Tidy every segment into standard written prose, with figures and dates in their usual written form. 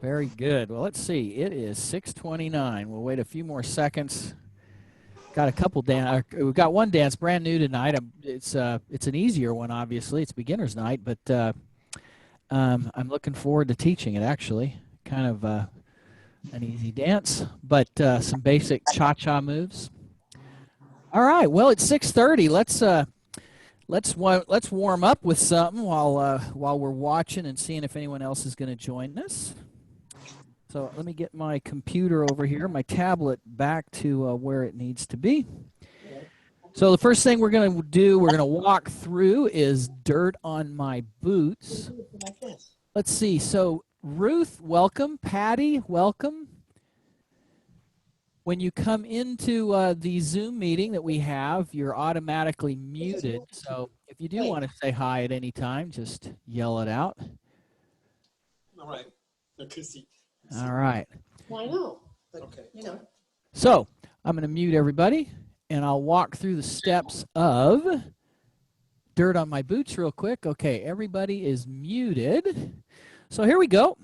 Very good. Well, let's see. It is 6:29. We'll wait a few more seconds. Got a couple dance. We've got one dance brand new tonight. It's an easier one, obviously. It's beginner's night, but I'm looking forward to teaching it. Actually, kind of an easy dance, but some basic cha-cha moves. All right. Well, it's 6:30. Let's warm up with something while we're watching and seeing if anyone else is going to join us. So let me get my computer over here, my tablet back to where it needs to be. So the first thing we're going to do, we're going to walk through is Dirt on My Boots. Let's see. So Ruth, welcome. Patty, welcome. When you come into the Zoom meeting that we have, you're automatically muted. So if you do want to say hi at any time, just yell it out. All right. Okay, see. All right. Well, I know. Okay. You know. So I'm going to mute everybody, and I'll walk through the steps of Dirt on My Boots real quick. Okay, everybody is muted. So here we go.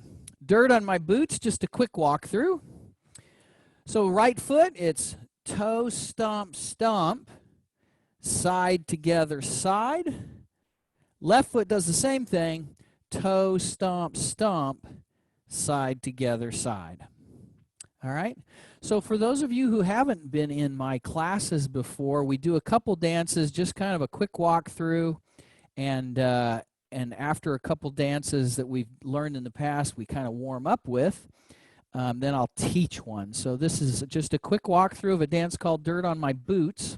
Dirt on My Boots, just a quick walkthrough. So right foot, it's toe, stomp, stomp, side together, side. Left foot does the same thing, toe, stomp, stomp, side together, side. All right. So for those of you who haven't been in my classes before, we do a couple dances, just kind of a quick walkthrough, and after a couple dances that we've learned in the past, we kind of warm up with. Then I'll teach one. So this is just a quick walkthrough of a dance called Dirt on My Boots.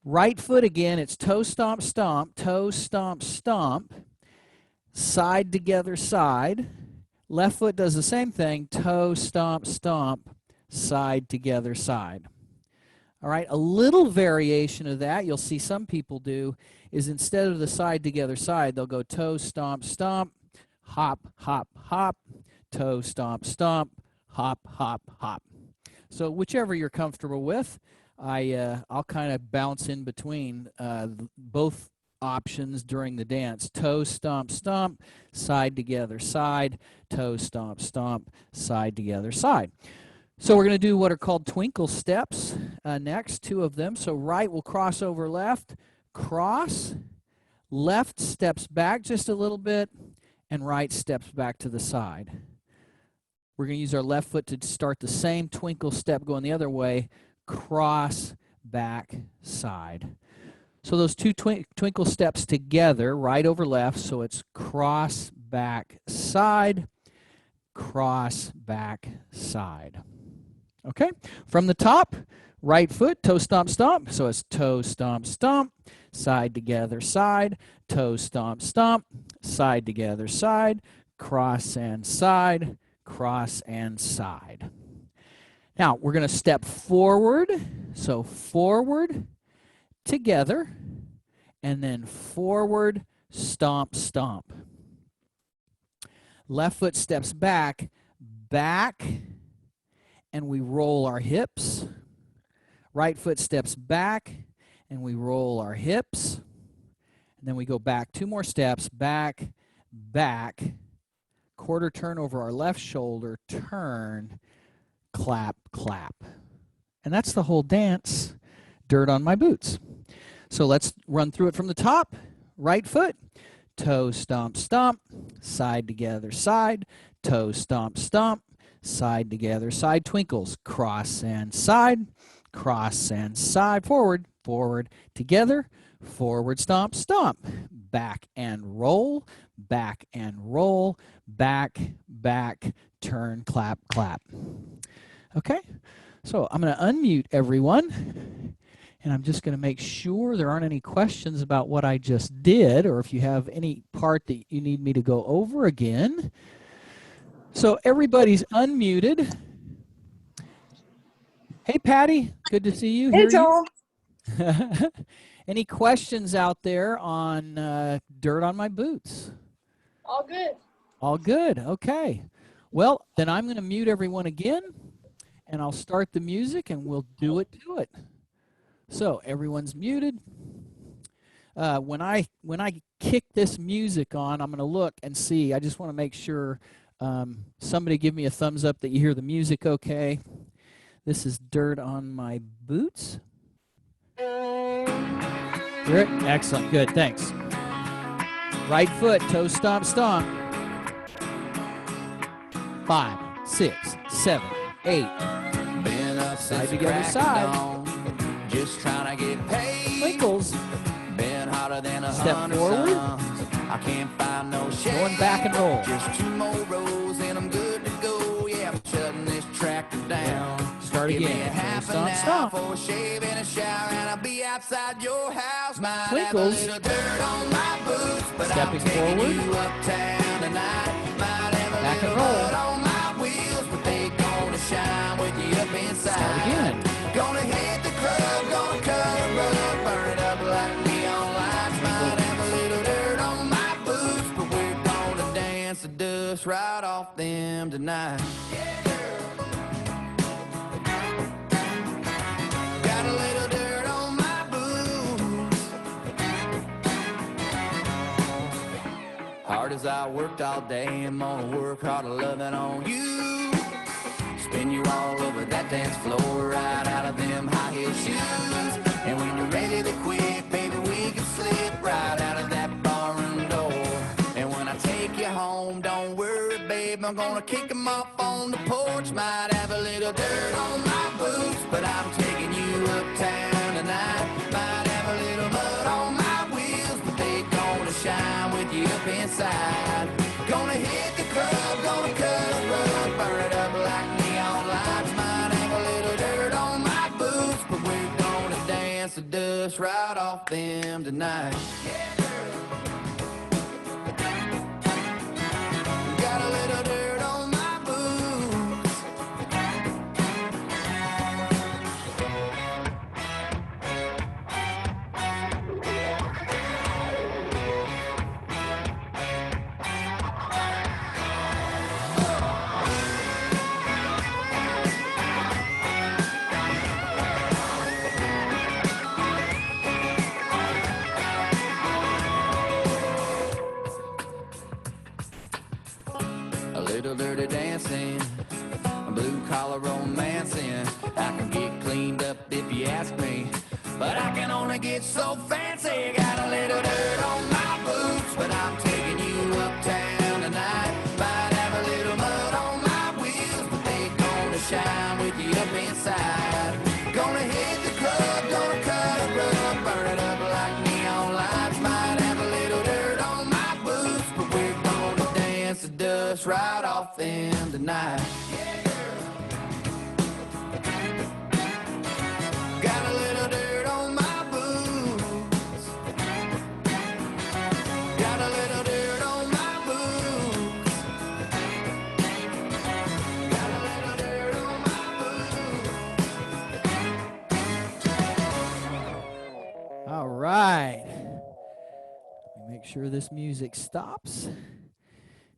Right foot again, it's toe, stomp, stomp, toe, stomp, stomp, side together, side. Left foot does the same thing, toe, stomp, stomp, side together, side. All right, a little variation of that you'll see some people do is instead of the side together, side, they'll go toe, stomp, stomp, hop, hop, hop, toe, stomp, stomp, hop, hop, hop. So whichever you're comfortable with, I'll kind of bounce in between both options during the dance. Toe, stomp, stomp, side together, side, toe, stomp, stomp, side together, side. So we're going to do what are called twinkle steps next, two of them. So right will cross over left, cross, left steps back just a little bit, and right steps back to the side. We're going to use our left foot to start the same twinkle step going the other way, cross, back, side. So those two twinkle steps together, right over left, so it's cross, back, side, cross, back, side. Okay, from the top, right foot, toe, stomp, stomp. So it's toe, stomp, stomp, side together, side, toe, stomp, stomp, side together, side, cross and side, cross and side. Now, we're going to step forward. So forward, together, and then forward, stomp, stomp. Left foot steps back, back, and we roll our hips. Right foot steps back, and we roll our hips. And then we go back 2 more steps, back, back, quarter turn over our left shoulder, turn, clap, clap. And that's the whole dance, Dirt on My Boots. So let's run through it from the top. Right foot, toe, stomp, stomp, side together, side, toe, stomp, stomp, side together, side twinkles, cross and side, forward, forward, together, forward, stomp, stomp, back and roll, back, back, turn, clap, clap. Okay, so I'm going to unmute everyone, and I'm just going to make sure there aren't any questions about what I just did, or if you have any part that you need me to go over again. So everybody's unmuted. Hey, Patty, good to see you. Hey, Joel. Any questions out there on Dirt on My Boots? All good. All good. Okay. Well, then I'm going to mute everyone again, and I'll start the music, and we'll do it to it. So everyone's muted. when I kick this music on, I'm going to look and see. I just want to make sure somebody give me a thumbs up that you hear the music okay. This is Dirt on My Boots. Hear it? Excellent. Good. Thanks. Right foot, toe stomp, stomp. 5, 6, 7, 8. Been up Side since to the other side. Just trying to get paid. Twinkles. Been hotter than a Step forward. I can't find no shade. Going back and roll. Just 2 more rows and I'm good to go. Yeah, I'm shutting this tractor down. Start Give me again. a half Stomp, an hour stomp. for a shave and a shower, and I'll be outside your house. Might Twinkles. have a little dirt on my boots, but Stepping I'm taking forward. you uptown tonight. Might have a Back and little roll. mud on my wheels, but they gonna shine with you up inside. Start again. Gonna hit the club, gonna cut a rug, burn it up like neon lights. Might have a little dirt on my boots, but we're gonna dance the dust right off them tonight. Got a little dirt on my boots. Hard as I worked all day, I'm gonna work hard to loving on you. Spin you all over that dance floor, right out of them high heel shoes. And when you're ready to quit, baby, we can slip right out of that barroom door. And when I take you home, don't worry, babe, I'm gonna kick 'em off on the porch. Might have a little dirt on my boots, but I'm taking you uptown tonight. Might have a little mud on my wheels, but they gonna shine with you up inside. Gonna hit the club, gonna cut a rug, burn it up like neon lights. Might have a little dirt on my boots, but we're gonna dance the dust right off them tonight. Got a little dirt on my boots. A little dirty dancing, a blue collar romancing. I can get cleaned up if you ask me, but I can only get so fancy. Got a little dirt on my boots, but I'm taking you uptown tonight. Might have a little mud on my wheels, but they gonna shine with you up inside. Gonna hit the club, gonna cut a rug, burn it up like neon lights. Might have a little dirt on my boots, but we're gonna dance the dust right off them tonight. Got a little dirt on my boots. Got a little dirt on my boots. Got a little dirt on my boots. All right. Let me make sure this music stops.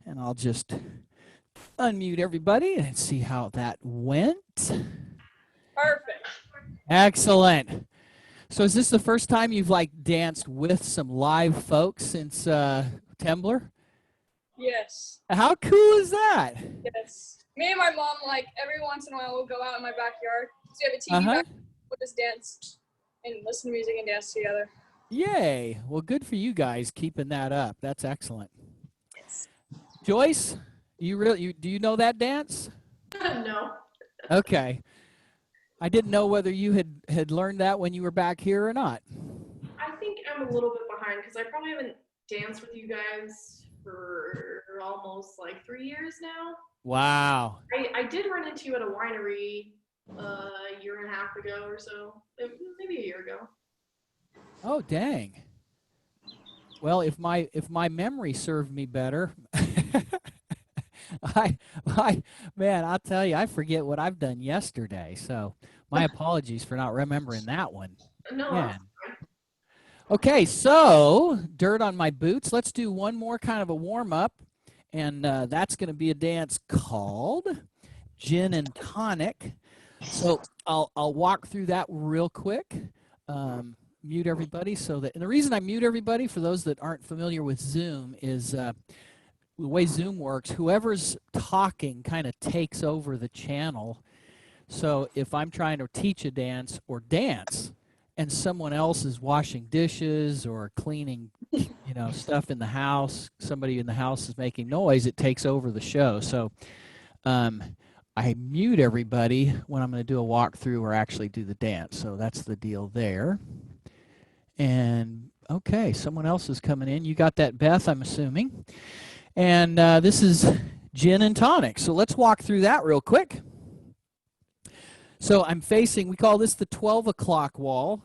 And I'll just unmute everybody and see how that went. Perfect. Excellent. So is this the first time you've like danced with some live folks since Tembler? Yes. How cool is that? Yes. Me and my mom, like, every once in a while, we'll go out in my backyard. So we have a TV back. We'll just dance and listen to music and dance together. Yay. Well, good for you guys keeping that up. That's excellent. Yes. Joyce, do you know that dance? No. Okay. I didn't know whether you had learned that when you were back here or not. I think I'm a little bit behind because I probably haven't danced with you guys for almost like 3 years now. Wow. I did run into you at a winery a year and a half ago or so, maybe a year ago. Oh, dang. Well, if my memory served me better, man, I'll tell you, I forget what I've done yesterday. So my apologies for not remembering that one. No. Man. Okay, so dirt on my boots. Let's do one more kind of a warm up, and that's going to be a dance called Gin and Tonic. So I'll walk through that real quick. mute everybody so that, and the reason I mute everybody for those that aren't familiar with Zoom is the way Zoom works, whoever's talking kind of takes over the channel. So if I'm trying to teach a dance or dance and someone else is washing dishes or cleaning, you know, stuff in the house, somebody in the house is making noise, it takes over the show. So I mute everybody when I'm going to do a walkthrough or actually do the dance. So that's the deal there. And okay, someone else is coming in. You got that, Beth, I'm assuming. And this is gin and tonic. So let's walk through that real quick. So I'm facing, we call this the 12 o'clock wall.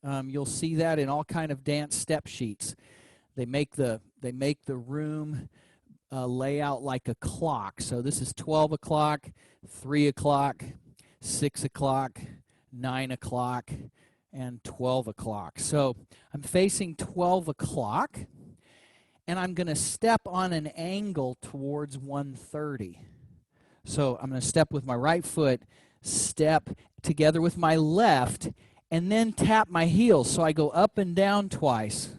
You'll see that in all kind of dance step sheets. They make the room lay out like a clock. So this is 12 o'clock, 3 o'clock, 6 o'clock, 9 o'clock, and 12 o'clock. So I'm facing 12 o'clock, and I'm going to step on an angle towards 1:30. So I'm going to step with my right foot, step together with my left, and then tap my heels. So I go up and down twice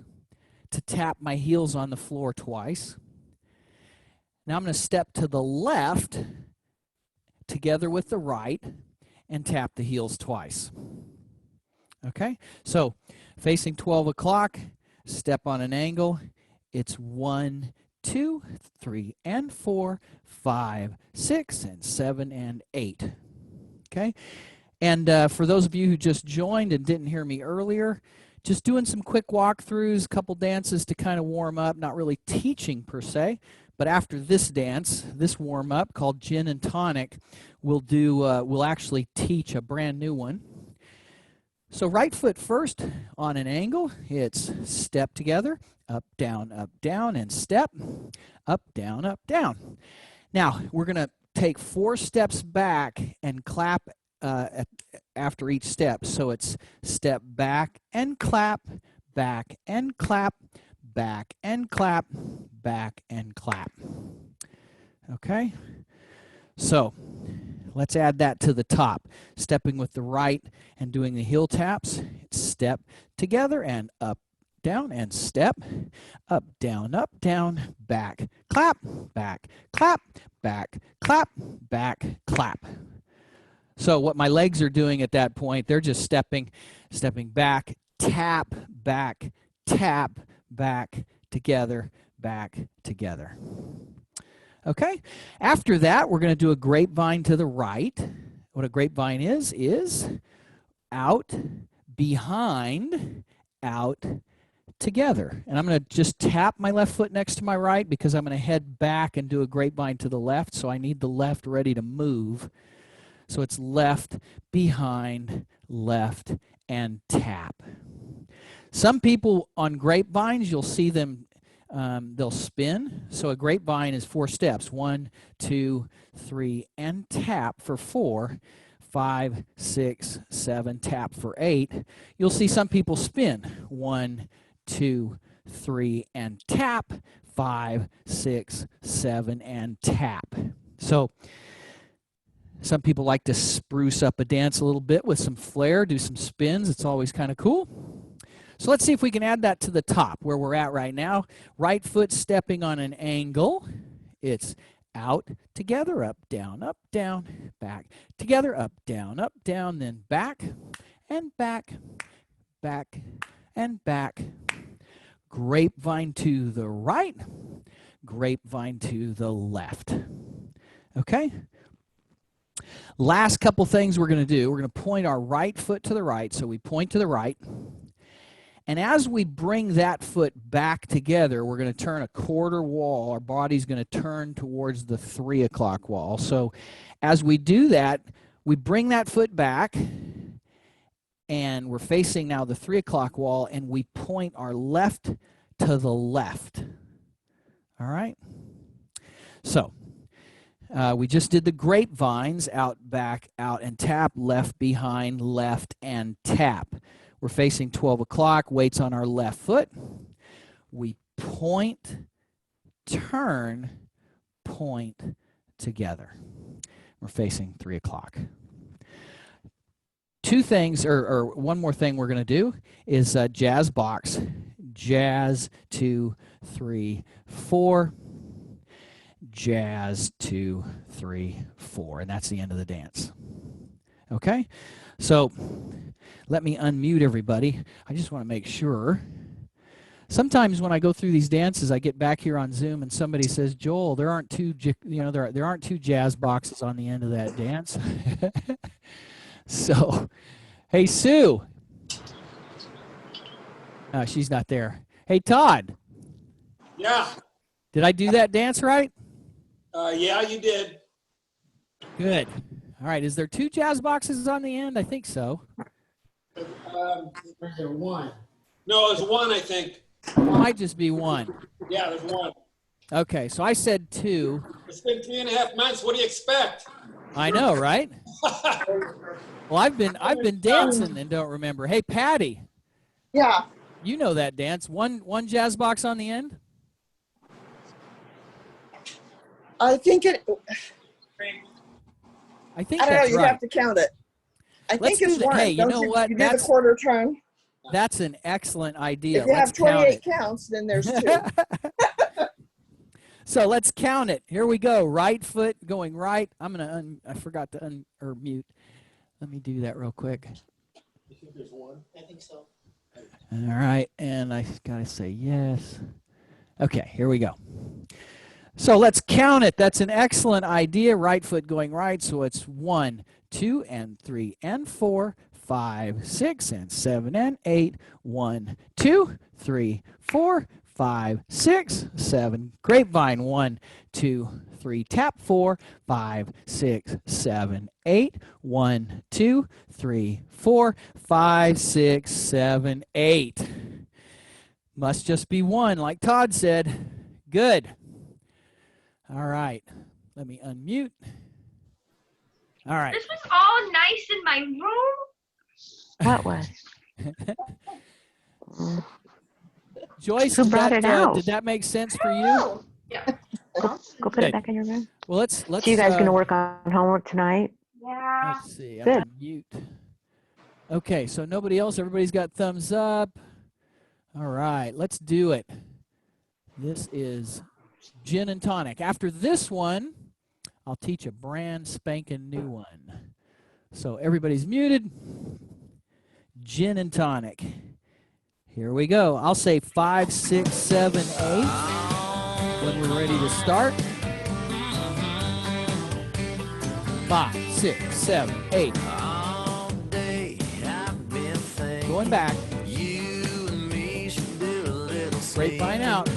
to tap my heels on the floor twice. Now I'm going to step to the left together with the right and tap the heels twice. Okay, so facing 12 o'clock, step on an angle. It's 1, 2, 3, and 4, 5, 6, and 7, and 8. Okay, and for those of you who just joined and didn't hear me earlier, just doing some quick walkthroughs, a couple dances to kind of warm up, not really teaching per se, but after this dance, this warm up called Gin and Tonic, we'll actually teach a brand new one. So right foot first on an angle, it's step together, up, down, and step, up, down. Now, we're going to take 4 steps back and clap after each step. So it's step back and clap, back and clap, back and clap, back and clap. Okay? So let's add that to the top. Stepping with the right and doing the heel taps. It's step together and up, down, and step, up, down, back, clap, back, clap, back, clap, back, clap. So what my legs are doing at that point, they're just stepping back, tap, back, together, back, together. Okay, after that, we're going to do a grapevine to the right. What a grapevine is out, behind, out, together. And I'm going to just tap my left foot next to my right because I'm going to head back and do a grapevine to the left, so I need the left ready to move. So it's left, behind, left, and tap. Some people on grapevines, you'll see them, they'll spin. So a grapevine is 4 steps. 1, 2, 3, and tap for 4. 5, 6, 7, tap for 8. You'll see some people spin. 1, 2, 3, and tap. 5, 6, 7, and tap. So some people like to spruce up a dance a little bit with some flair, do some spins. It's always kind of cool. So let's see if we can add that to the top where we're at right now. Right foot stepping on an angle. It's out, together, up, down, back, together, up, down, then back, and back, back, and back. Grapevine to the right, grapevine to the left. Okay? Last couple things we're going to do. We're going to point our right foot to the right. So we point to the right. And as we bring that foot back together, we're going to turn a quarter wall. Our body's going to turn towards the 3 o'clock wall. So as we do that, we bring that foot back, and we're facing now the 3 o'clock wall, and we point our left to the left. All right? So we just did the grapevines, out, back, out, and tap, left, behind, left, and tap. We're facing 12 o'clock, weights on our left foot. We point, turn, point together. We're facing 3 o'clock. two things, or one more thing we're going to do is jazz box. Jazz 2, 3, 4. Jazz 2, 3, 4. And that's the end of the dance. Okay? So let me unmute everybody. I just want to make sure. Sometimes when I go through these dances, I get back here on Zoom and somebody says, "Joel, there aren't two, there aren't two jazz boxes on the end of that dance." So, hey, Sue. Oh, she's not there. Hey, Todd. Yeah. Did I do that dance right? Yeah, you did. Good. All right. Is there two jazz boxes on the end? I think so. There's one. No, there's one, I think. It might just be one. Yeah, there's one. Okay, so I said two. It's been 3.5 months. What do you expect? I know, right? Well, I've been dancing and don't remember. Hey, Patty. Yeah. You know that dance. One jazz box on the end? I think it. I think I don't know. that's You right. have to count it. I Let's think it's do that. one. Hey, you Don't know what? You do the That's quarter turn. That's an excellent idea. If you Let's have 28 count counts, then there's two. it. So let's count it. Here we go. Right foot going right. I'm gonna I forgot to mute. Let me do that real quick. You think there's one? I think so. All right, and I gotta say yes. Okay, here we go. So let's count it. That's an excellent idea. Right foot going right. So it's 1, 2, and 3, and 4, 5, 6, and 7, and 8. 1, 2, 3, 4, 5, 6, 7. Grapevine. 1, 2, 3. Tap 4, 5, 6, 7, 8. 1, 2, 3, 4, 5, 6, 7, 8. Must just be one, like Todd said. Good. All right. Let me unmute. All right. This was all nice in my room. What was? Joyce, Who brought it out? did that make sense for you? Yeah. Go put Good. it back in your room. Well, let's. So you guys gonna work on homework tonight? Yeah. Let's see. I'm Good. gonna mute. Okay, so nobody else. Everybody's got thumbs up. All right, let's do it. This is gin and tonic. After this one, I'll teach a brand spanking new one. So everybody's muted. Gin and tonic. Here we go. I'll say 5, 6, 7, 8 when we're ready to start. 5, 6, 7, 8. Going back. Grapevine out.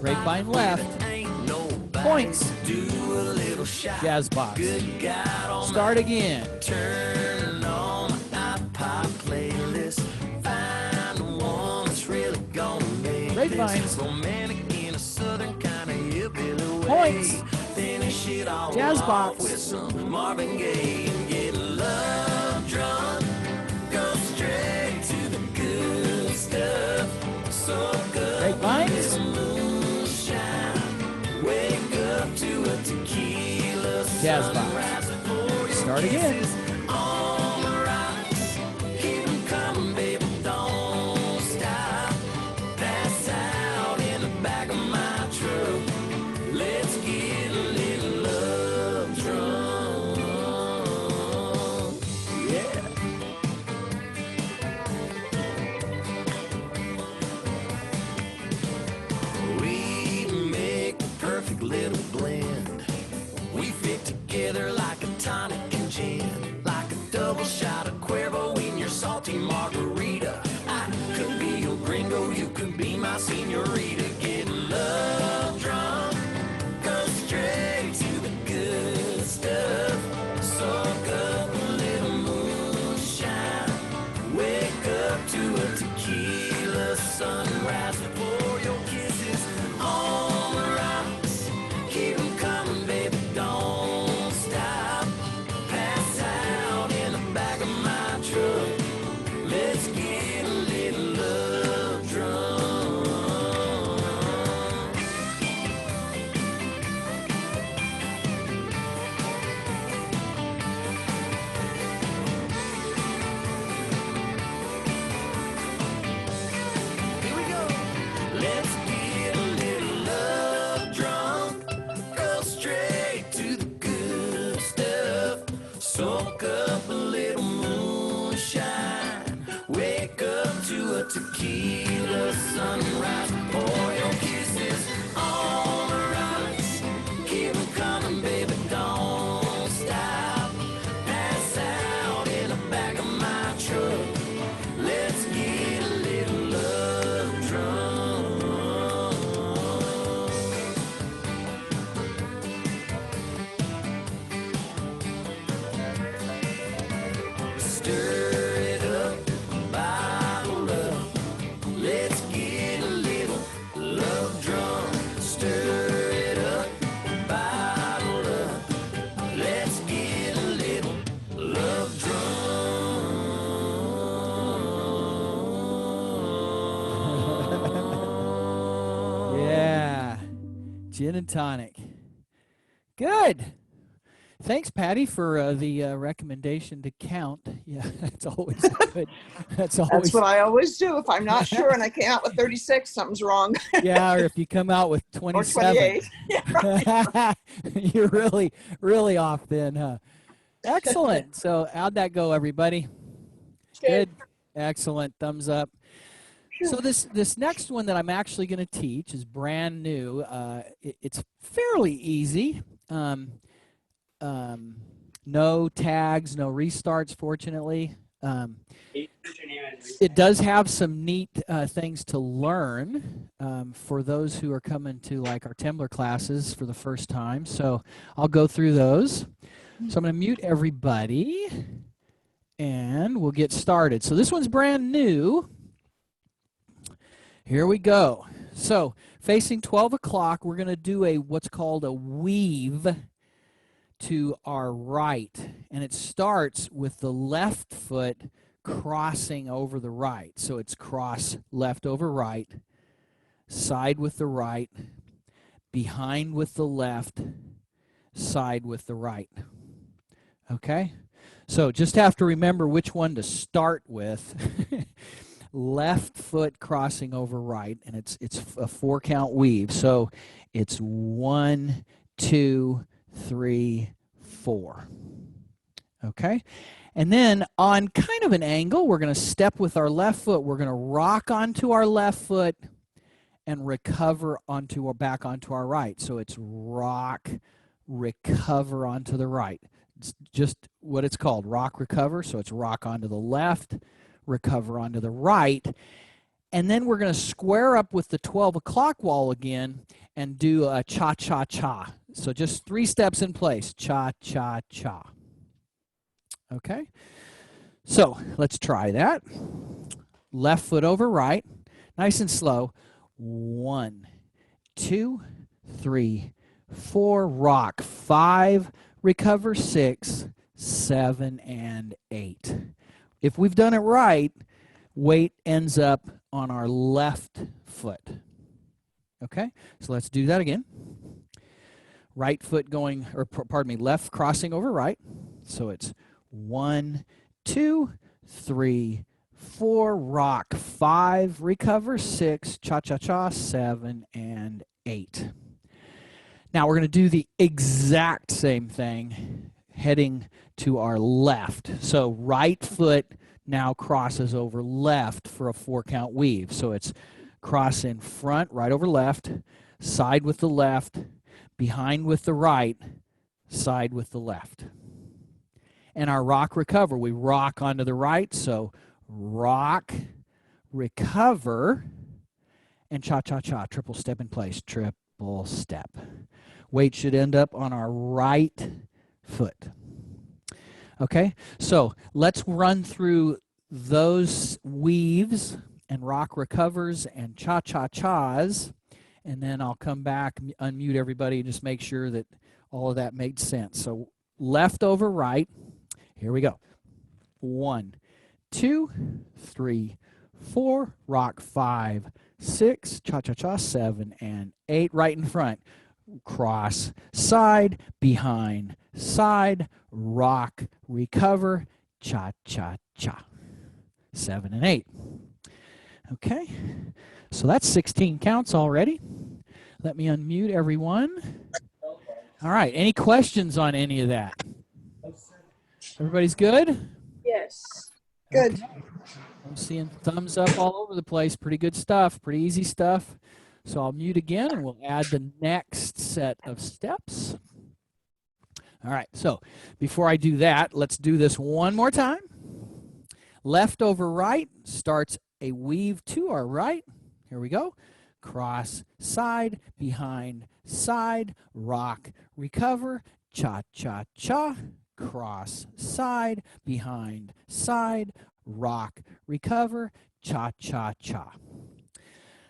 Grapevine left. Points. Jazz box. Start again. Turn on my iPod playlist. Find one that's really gonna make Grapevines. this romantic in a southern kind of hillbilly way. Points. Finish it all Jazz off box. with some Marvin Gaye and get love drunk. Go straight to the good stuff. So good. Grapevines. Moonshine. Wake up to a tequila. Jazz box. Start again. On the rocks. Keep 'em coming, baby, don't stop. Pass out in the back of my truck. Let's get a little love drunk. Yeah. We make the perfect little blend. We fit together like a tonic and gin, like a double shot of Cuervo in your salty margarita. I could be your gringo, you could be my senorita. Get love drunk, go straight to the good stuff. Soak up a little moonshine, wake up to a tequila sunrise. Pour your kisses on the rocks. Keep 'em coming, baby, don't stop. Pass out in the back of my truck. Let's get a little love drunk. Wake up to a tequila sunrise. Pour your kisses on the rocks. Keep 'em coming, baby, don't stop. Pass out in the back of my truck. Let's get a little love drunk. Stir it up, bottle up. Let's get a little love drunk. Stir it up, bottle up. Let's get a little love drunk. Yeah. Gin and tonic. Good. Thanks, Patty, for the recommendation to count. Yeah, that's always good. That's always. That's what I always do. If I'm not sure and I came out with 36, something's wrong. Yeah, or if you come out with Or 27. 28. Yeah, right. You're really, really off then, huh? Excellent. So how'd that go, everybody? Good. Excellent. Thumbs up. So this next one that I'm actually going to teach is brand new. It's fairly easy. No tags, no restarts, fortunately. It does have some neat things to learn for those who are coming to like our Tembler classes for the first time. So I'll go through those. So I'm going to mute everybody and we'll get started. So this one's brand new. Here we go. So facing 12 o'clock, we're going to do what's called a weave to our right. And it starts with the left foot crossing over the right. So it's cross left over right, side with the right, behind with the left, side with the right. Okay? So just have to remember which one to start with. Left foot crossing over right, and it's a 4-count weave. So it's 1, 2, 3, 4. Okay? And then on kind of an angle, we're going to step with our left foot. We're going to rock onto our left foot and recover back onto our right. So it's rock, recover onto the right. It's just what it's called, rock, recover. So it's rock onto the left, recover onto the right. And then we're going to square up with the 12 o'clock wall again and do a cha-cha-cha. So just 3 steps in place, cha-cha-cha. Okay? So let's try that. Left foot over right, nice and slow. 1, 2, 3, 4, rock. 5, recover. 6, 7, and 8. If we've done it right, weight ends up on our left foot. Okay, so let's do that again. Right foot going, or pardon me, left crossing over right. So it's 1, 2, 3, 4, rock. 5, recover. 6, cha-cha-cha. 7, and 8. Now we're going to do the exact same thing heading to our left. So right foot now crosses over left for a 4-count weave. So it's cross in front, right over left, side with the left, behind with the right, side with the left. And our rock, recover, we rock onto the right. So rock, recover, and cha-cha-cha, triple step in place, triple step. Weight should end up on our right foot. Okay, so let's run through those weaves and rock recovers and cha-cha-chas, and then I'll come back, unmute everybody, and just make sure that all of that made sense. So left over right, here we go. 1, 2, 3, 4, rock. 5, 6, cha-cha-cha. 7, and 8, right in front. Cross, side, behind, side, rock, recover, cha-cha-cha. 7 and 8. Okay, so that's 16 counts already. Let me unmute everyone. All right, any questions on any of that? Everybody's good? Yes. Good. Okay. I'm seeing thumbs up all over the place. Pretty good stuff. Pretty easy stuff. So I'll mute again, and we'll add the next set of steps. All right, so before I do that, let's do this one more time. Left over right starts a weave to our right. Here we go. Cross, side, behind, side, rock, recover, cha-cha-cha. Cross, side, behind, side, rock, recover, cha-cha-cha.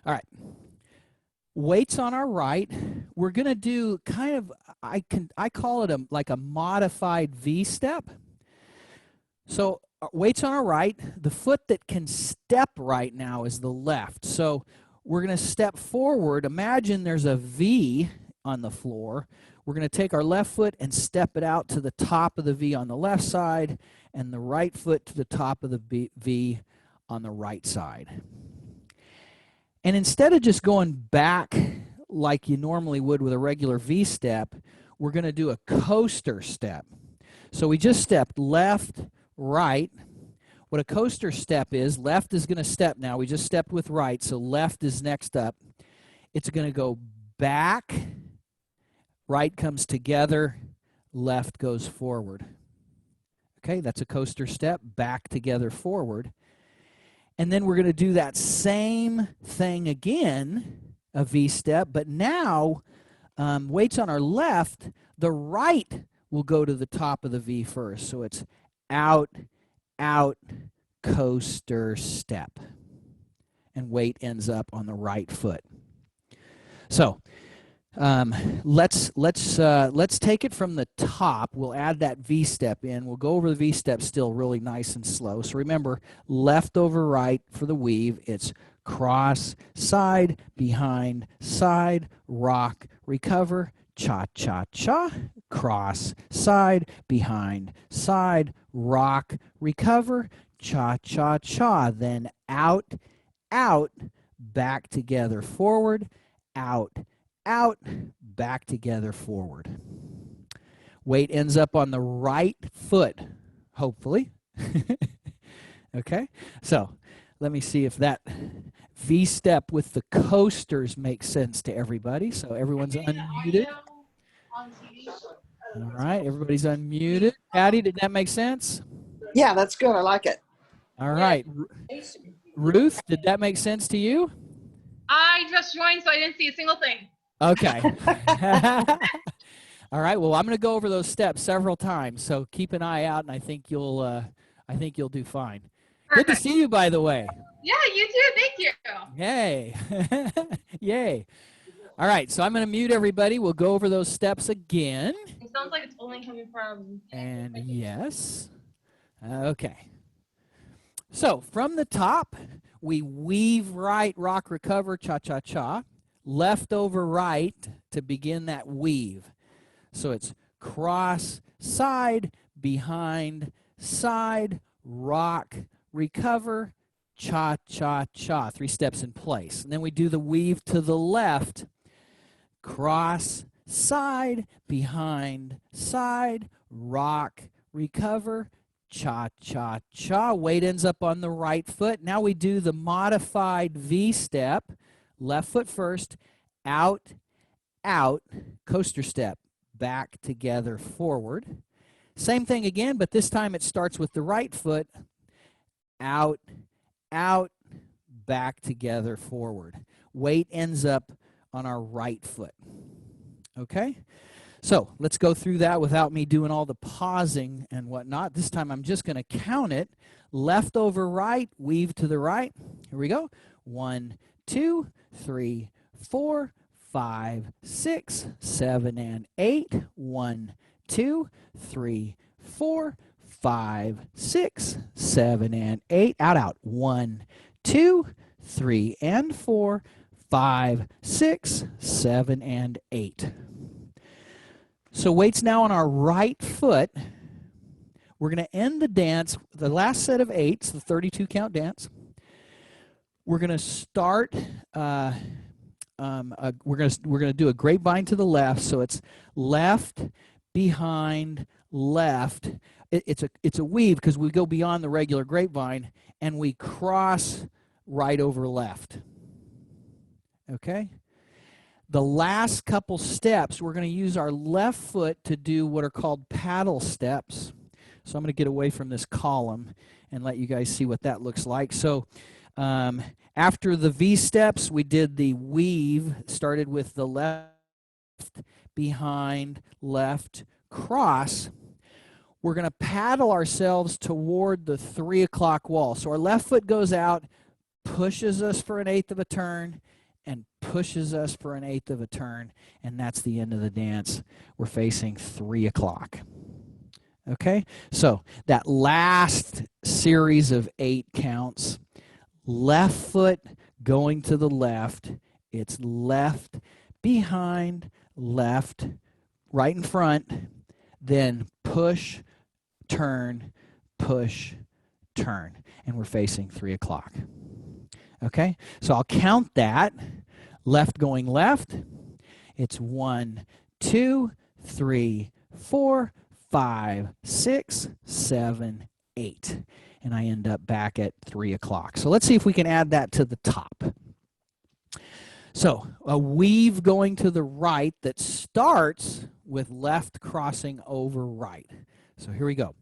All right. Weights on our right. We're going to do kind of, I call it like a modified V step. So weights on our right. The foot that can step right now is the left. So we're going to step forward. Imagine there's a V on the floor. We're going to take our left foot and step it out to the top of the V on the left side, and the right foot to the top of the V on the right side. And instead of just going back like you normally would with a regular V step, we're going to do a coaster step. So we just stepped left, right. What a coaster step is, left is going to step now. We just stepped with right, so left is next up. It's going to go back, right comes together, left goes forward. Okay, that's a coaster step, back, together, forward. And then we're going to do that same thing again, a V step, but now weights on our left, the right will go to the top of the V first. So it's out, out, coaster step. And weight ends up on the right foot. So let's take it from the top. We'll add that V step in. We'll go over the V step still really nice and slow. So remember, left over right for the weave. It's cross, side, behind, side, rock, recover, cha-cha-cha, cross, side, behind, side, rock, recover, cha-cha-cha. Then out, out, back together, forward, out, out, back together, forward. Weight ends up on the right foot, hopefully. Okay, so let me see if that V step with the coasters makes sense to everybody. So everyone's unmuted. All right, everybody's unmuted. Patty, did that make sense? Yeah, that's good. I like it. All right. Ruth, did that make sense to you? I just joined, so I didn't see a single thing. Okay. All right. Well, I'm going to go over those steps several times, so keep an eye out, and I think you'll do fine. Perfect. Good to see you, by the way. Yeah, you too. Thank you. Yay. Yay. All right. So I'm going to mute everybody. We'll go over those steps again. It sounds like it's only coming from. And yes. Okay. So from the top, we weave right, rock, recover, cha-cha-cha. Left over right to begin that weave. So it's cross, side, behind, side, rock, recover, cha-cha-cha. 3 steps in place. And then we do the weave to the left. Cross, side, behind, side, rock, recover, cha-cha-cha. Weight ends up on the right foot. Now we do the modified V step. Left foot first, out, out, coaster step, back, together, forward. Same thing again, but this time it starts with the right foot, out, out, back, together, forward. Weight ends up on our right foot. Okay? So let's go through that without me doing all the pausing and whatnot. This time I'm just going to count it. Left over right, weave to the right. Here we go. 1, 2, 3, 4, 5, 6, 7, and 8. 1, 2, 3, 4, 5, 6, 7, and 8. Out, out. 1, 2, 3, and 4, 5, 6, 7, and 8. So weights now on our right foot. We're going to end the dance, the last set of 8s, the 32 count dance. We're going to start, we're going to do a grapevine to the left. So it's left, behind, left, it's a weave because we go beyond the regular grapevine and we cross right over left. Okay? The last couple steps, we're going to use our left foot to do what are called paddle steps. So I'm going to get away from this column and let you guys see what that looks like. So after the V steps, we did the weave, started with the left, behind, left, cross. We're going to paddle ourselves toward the 3 o'clock wall. So our left foot goes out, pushes us for 1/8 of a turn, and pushes us for 1/8 of a turn, and that's the end of the dance. We're facing 3 o'clock. Okay, so that last series of 8 counts, left foot going to the left, it's left, behind, left, right in front, then push, turn, push, turn, and we're facing 3 o'clock. Okay, so I'll count that. Left going left. It's 1, 2, 3, 4, 5, 6, 7, 8. And I end up back at 3 o'clock. So let's see if we can add that to the top. So a weave going to the right that starts with left crossing over right. So here we go.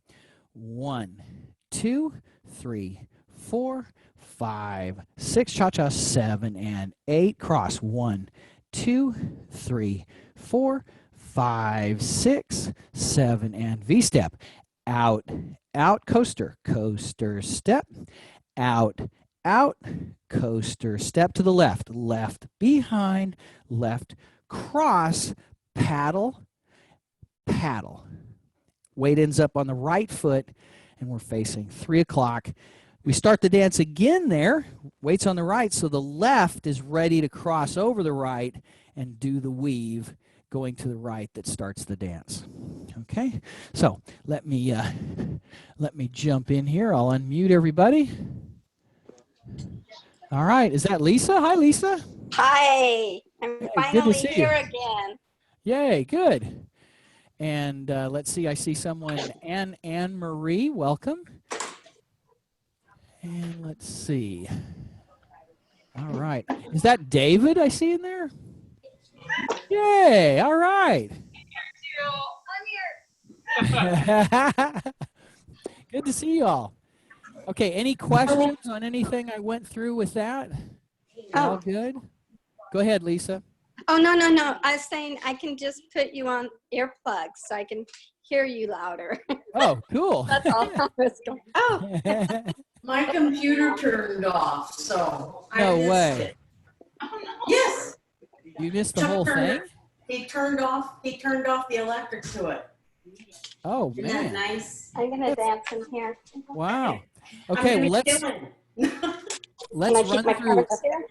1, 2, 3, 4, 5, 6, cha-cha, 7, and 8. Cross. 1, 2, 3, 4, 5, 6, 7, and V-step. Out, out, coaster, coaster, step. Out, out, coaster, step to the left. Left, behind, left, cross, paddle, paddle. Weight ends up on the right foot, and we're facing 3 o'clock. We start the dance again there. Weight's on the right, so the left is ready to cross over the right and do the weave going to the right that starts the dance. Okay, so let me jump in here. I'll unmute everybody. All right, is that Lisa? Hi, Lisa. Hi, I'm Hey, good to finally see here you. again. Yay, good. And let's see, I see someone, Anne Marie, welcome. And let's see. All right, is that David I see in there? Yay, all right. Good to see you all. Okay, any questions on anything I went through with that? All good? Go ahead, Lisa. Oh, no. I was saying I can just put you on earplugs so I can hear you louder. Oh, cool. That's all I was going. Oh, My computer turned off, so I No missed way. it. Yes. You missed the whole thing? He turned off the electric to it. Oh, Isn't that man. nice? I'm going to dance in here. Wow. Okay, well, let's Can I keep run my through. cards up here?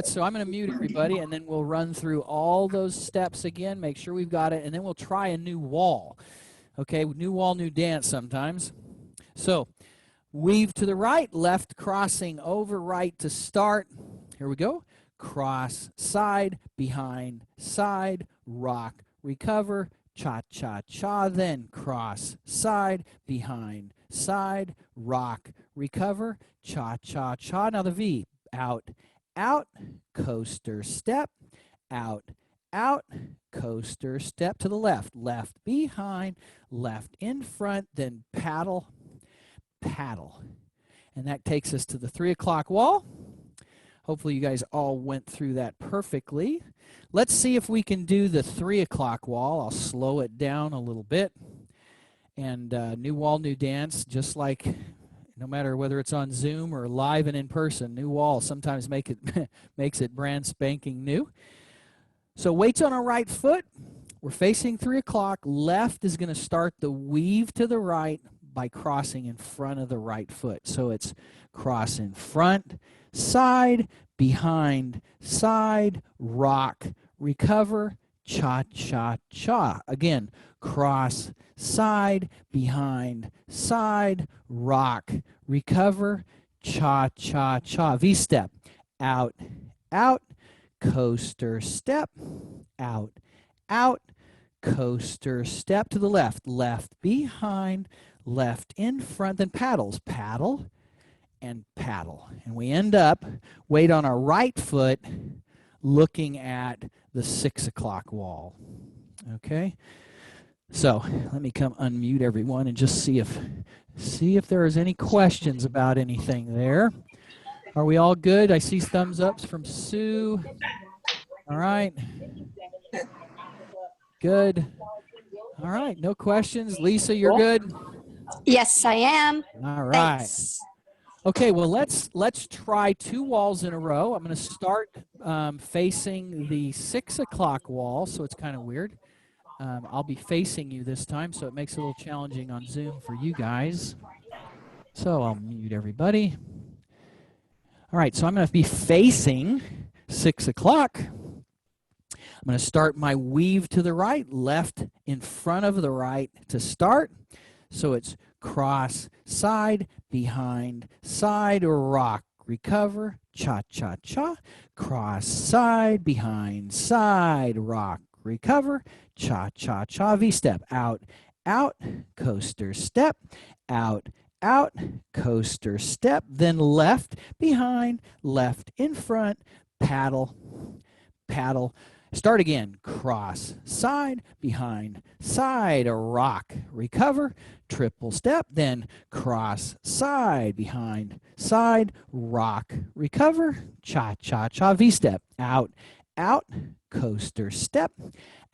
So I'm going to mute everybody, and then we'll run through all those steps again, make sure we've got it, and then we'll try a new wall. Okay, new wall, new dance sometimes. So weave to the right, left crossing over right to start. Here we go. Cross, side, behind, side, rock, recover, cha-cha-cha, then cross, side, behind, side, rock, recover, cha-cha-cha. Now the V, out, out, coaster, step, out, out, coaster, step to the left, left behind, left in front, then paddle, paddle. And that takes us to the 3 o'clock wall. Hopefully you guys all went through that perfectly. Let's see if we can do the 3 o'clock wall. I'll slow it down a little bit. And new wall, new dance, just like no matter whether it's on Zoom or live and in person, new wall sometimes makes it brand spanking new. So weights on our right foot. We're facing 3 o'clock. Left is going to start the weave to the right by crossing in front of the right foot. So it's cross in front, side, behind, side, rock, recover, cha-cha-cha. Again, cross, side, behind, side, rock, recover, cha-cha-cha. V-step, out, out, coaster step, out, out, coaster, step to the left, left behind, left in front, then paddles, paddle and paddle. And we end up, weight on our right foot, looking at the 6 o'clock wall. Okay? So let me come unmute everyone and just see if there is any questions about anything there. Are we all good? I see thumbs ups from Sue. All right. Good. All right, no questions. Lisa, you're good? Yes, I am. All right. Thanks. Okay, well, let's try 2 walls in a row. I'm going to start facing the 6 o'clock wall, so it's kind of weird. I'll be facing you this time, so it makes it a little challenging on Zoom for you guys. So I'll mute everybody. All right, so I'm going to be facing 6 o'clock. I'm going to start my weave to the right, left in front of the right to start. So it's cross, side, behind, side, rock, recover, cha-cha-cha, cross, side, behind, side, rock, recover, cha-cha-cha, V-step, out, out, coaster, step, out, out, coaster, step, then left, behind, left, in front, paddle, paddle. Start again, cross, side, behind, side, rock, recover, triple step, then cross, side, behind, side, rock, recover, cha-cha-cha, V-step, out, out, coaster, step,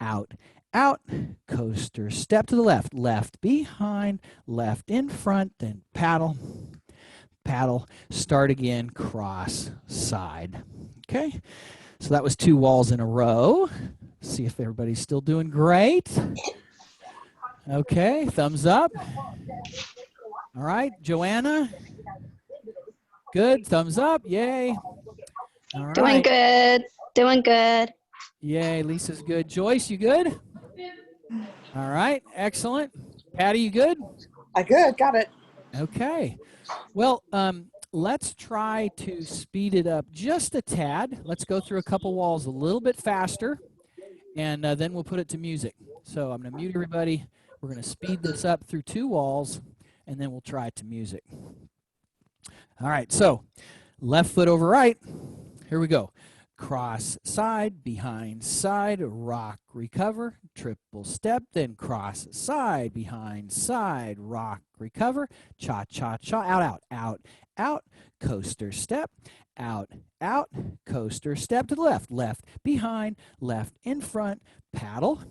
out, out, coaster, step to the left, left behind, left in front, then paddle, paddle, start again, cross, side. Okay? So that was 2 walls in a row. See if everybody's still doing great. Okay, thumbs up. All right, Joanna. Good, thumbs up, yay. All right. Doing good. Doing good. Yay, Lisa's good. Joyce, you good? All right, excellent. Patty, you good? I good, got it. Okay. Well, let's try to speed it up just a tad. Let's go through a couple walls a little bit faster, and then we'll put it to music. So I'm going to mute everybody. We're going to speed this up through 2 walls, and then we'll try it to music. All right, so left foot over right. Here we go. Cross, side, behind, side, rock, recover, triple step, then cross, side, behind, side, rock, recover, cha-cha-cha, out, out, out, out, coaster step, out, out, coaster step to the left, left behind, left in front, paddle,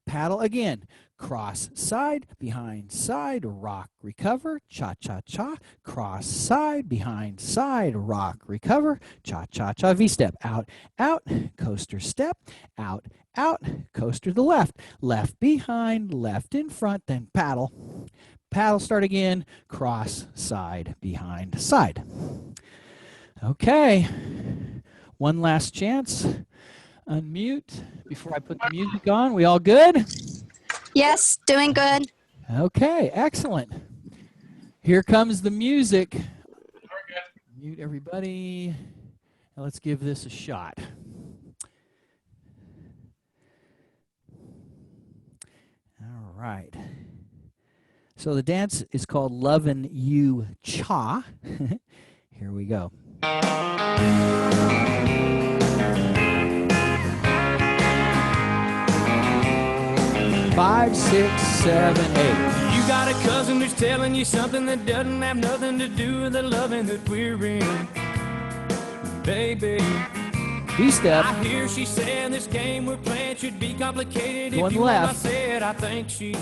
paddle again, cross, side, behind, side, rock, recover, cha-cha-cha, cross, side, behind, side, rock, recover, cha-cha-cha, V-step, out, out, coaster step, out, out, coaster to the left, left behind, left in front, then paddle, paddle, start again, cross, side, behind, side. Okay, one last chance. Unmute before I put the music on. We all good? Yes, doing good. Okay, excellent. Here comes the music. Mute everybody. Now let's give this a shot. All right. So the dance is called Lovin' You Cha. Here we go. 5, 6, 7, 8. You got a cousin who's telling you something that doesn't have nothing to do with the loving that we're in, baby. B-step. I hear she saying this game we're playing should be complicated. Going if you left. Want I said I think she's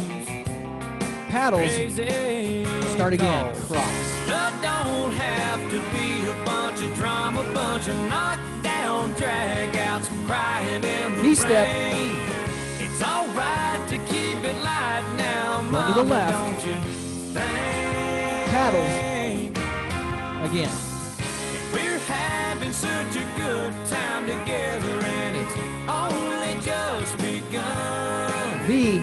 Paddles. crazy. Start again. Cross. Love don't have to be a bunch of drama, bunch of knockdown, drag out some crying in the B-step. rain. It's alright to keep it light now, Go mama, to the left. don't you think? Paddles. Again. We're having such a good time together, and it's only just begun. V.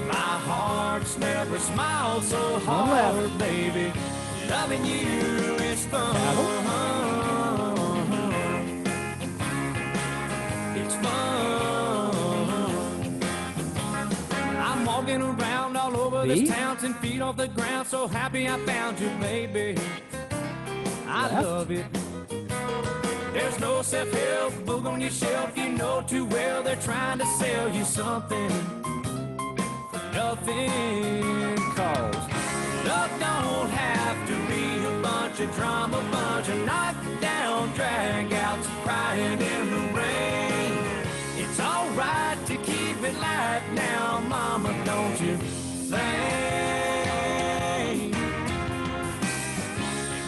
My heart's never smiled so On left. hard, baby. Loving you is fun. It's fun. of this B. town 10 feet off the ground. So happy I found you, baby. I Left. love it. There's no self-help book on your shelf. You know too well they're trying to sell you something for nothing. Cause love don't have to be a bunch of drama, bunch of knockdown drag-outs, crying in the rain. It's alright to keep it light now, mama, don't you think?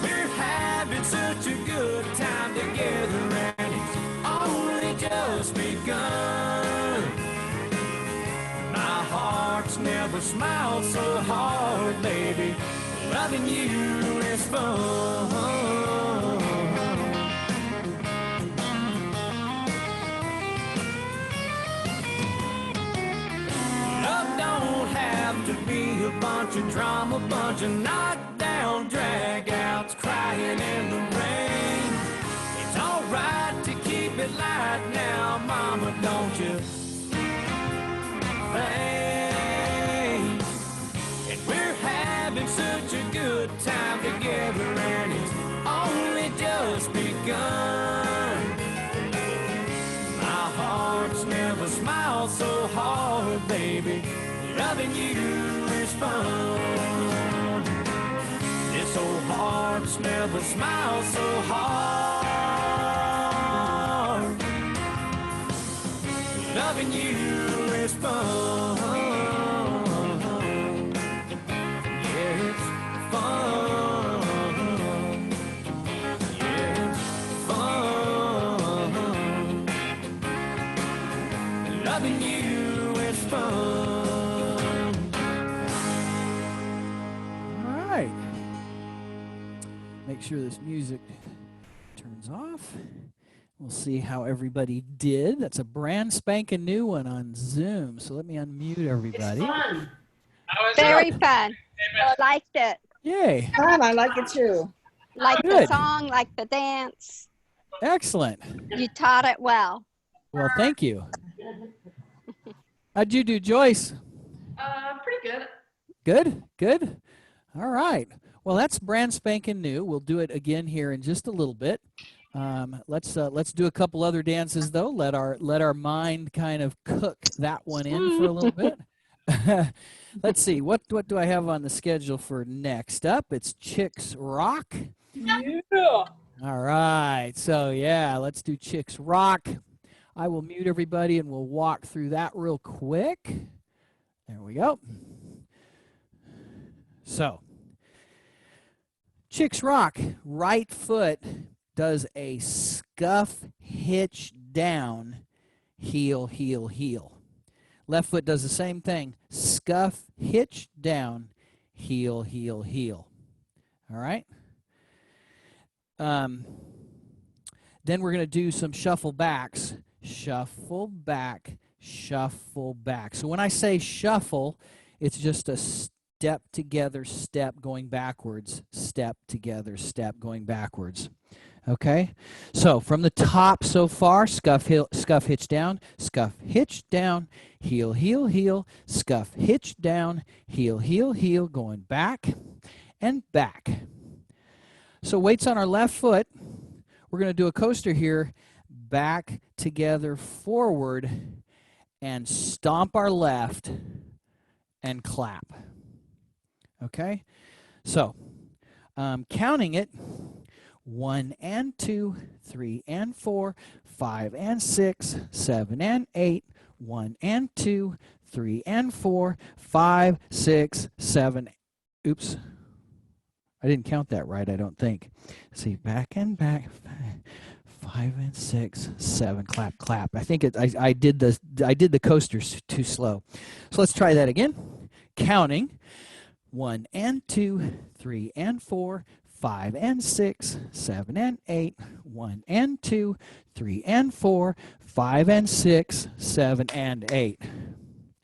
We're having such a good time together and it's only just begun. My heart's never smiled so hard, baby. Loving you is fun. Love don't have to be a bunch of drama, bunch of knockdown drag-outs, crying in the rain. It's alright to keep it light now, mama, don't you think? And we're having such a good time together and it's only just begun. My heart's never smiled so hard, baby. Loving you is fun. This old heart's never smiled so hard. Loving you is fun. Yeah, it's fun. Yeah, it's fun. Loving you is fun. All right. Make sure this music turns off. We'll see how everybody did. That's a brand spanking new one on Zoom. So let me unmute everybody. It's fun. Very fun. I liked it. Yay. Fun, I like it too. Like the Good. song, like the dance. Excellent. You taught it well. Well, thank you. How'd you do, Joyce? Pretty good. Good? Good? All right. Well, that's brand spanking new. We'll do it again here in just a little bit. Let's do a couple other dances though. Let our mind kind of cook that one in for a little bit. Let's see. What do I have on the schedule for next up? It's Chicks Rock. Yeah. All right. So yeah, let's do Chicks Rock. I will mute everybody and we'll walk through that real quick. There we go. So, Chicks Rock, right foot does a scuff hitch down, heel, heel, heel. Left foot does the same thing, scuff hitch down, heel, heel, heel. All right? Then we're going to do some shuffle backs. Shuffle back, shuffle back. So when I say shuffle, it's just a step together, step going backwards, step together, step going backwards. Okay, so from the top so far, scuff hitch down, heel, heel, heel, scuff hitch down, heel, heel, heel, going back and back. So weights on our left foot. We're going to do a coaster here, back together, forward, and stomp our left and clap. Okay, so counting it. 1 and 2, 3 and 4, 5 and 6, 7 and 8. 1 and 2, 3 and 4, 5, 6, 7. Oops. I didn't count that right, I don't think. Let's see, back and back. 5 and 6, 7. Clap, clap. I think I did the coasters too slow. So let's try that again. Counting. 1 and 2, 3 and 4, 5 and 6, 7 and 8, 1 and 2, 3 and 4, 5 and 6, 7 and 8.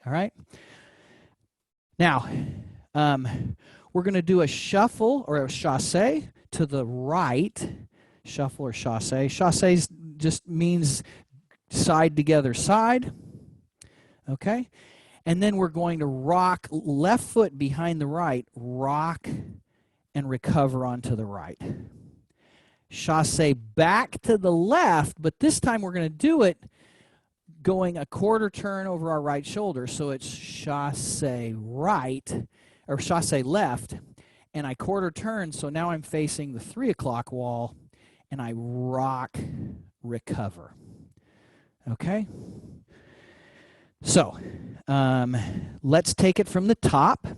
All right. Now, we're going to do a shuffle or a chassé to the right. Shuffle or chassé. Chassé just means side together side. Okay. And then we're going to rock left foot behind the right, rock and recover onto the right. Chasse back to the left, but this time we're going to do it going a quarter turn over our right shoulder. So it's chasse right, or chasse left, and I quarter turn, so now I'm facing the 3 o'clock wall, and I rock, recover. Okay? So let's take it from the top.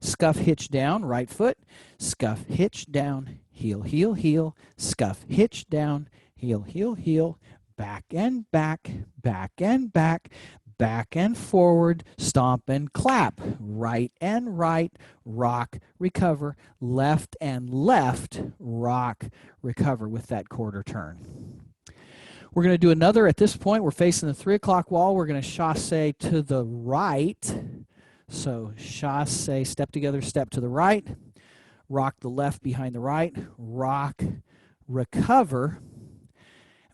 Scuff, hitch down, right foot. Scuff, hitch down, heel, heel, heel. Scuff, hitch down, heel, heel, heel. Back and back, back and back, back and forward, stomp and clap. Right and right, rock, recover. Left and left, rock, recover with that quarter turn. We're going to do another. At this point, we're facing the 3 o'clock wall. We're going to chasse to the right. So chasse, step together, step to the right. Rock the left behind the right. Rock, recover.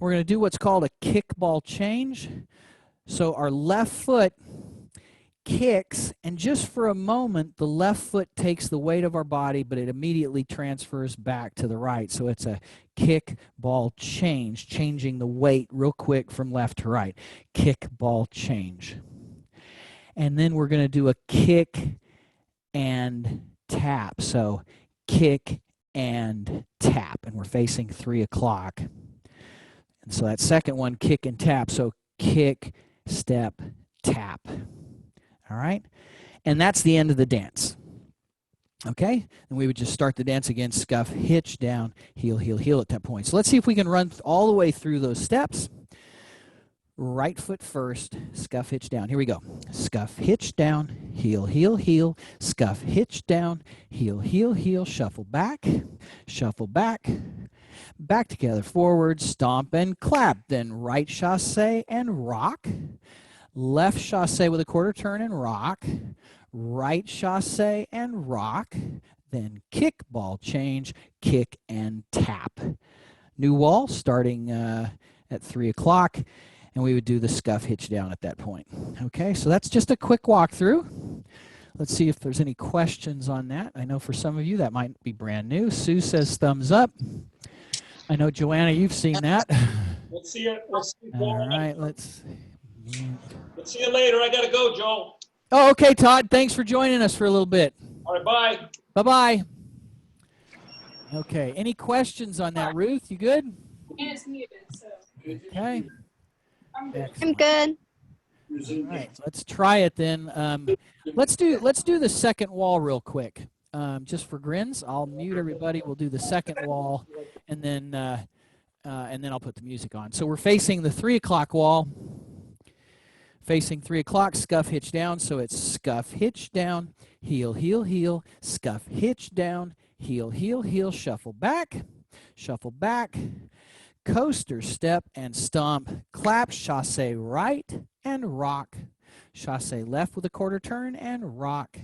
We're going to do what's called a kickball change. So our left foot kicks, and just for a moment, the left foot takes the weight of our body, but it immediately transfers back to the right. So it's a kick, ball, change, changing the weight real quick from left to right. Kick, ball, change. And then we're going to do a kick and tap. So kick and tap, and we're facing 3 o'clock. And so that second one, kick and tap. So kick, step, tap. All right? And that's the end of the dance. Okay? And we would just start the dance again, scuff, hitch down, heel, heel, heel at that point. So let's see if we can run all the way through those steps. Right foot first, scuff, hitch down. Here we go. Scuff, hitch down, heel, heel, heel. Scuff, hitch down, heel, heel, heel. Shuffle back, back together, forward, stomp and clap. Then right chasse and rock. Left chasse with a quarter turn and rock. Right chasse and rock. Then kick, ball, change, kick and tap. New wall starting at 3 o'clock. And we would do the scuff, hitch down at that point. Okay, so that's just a quick walkthrough. Let's see if there's any questions on that. I know for some of you that might be brand new. Sue says thumbs up. I know, Joanna, you've seen that. Let's see it. Let's see it. All right, let's see you later. I got to go, Joel. Oh, okay, Todd. Thanks for joining us for a little bit. All right, bye. Bye-bye. Okay, any questions on that, Ruth? You good? And it's muted, so. Okay. I'm good. I'm good. All right, let's try it then. Let's do the second wall real quick. Just for grins, I'll mute everybody. We'll do the second wall, and then I'll put the music on. So we're facing the 3 o'clock wall. Facing 3 o'clock, scuff, hitch down. So it's scuff, hitch down, heel, heel, heel. Scuff, hitch down, heel, heel, heel. Shuffle back, coaster step and stomp, clap, chasse right and rock. Chasse left with a quarter turn and rock.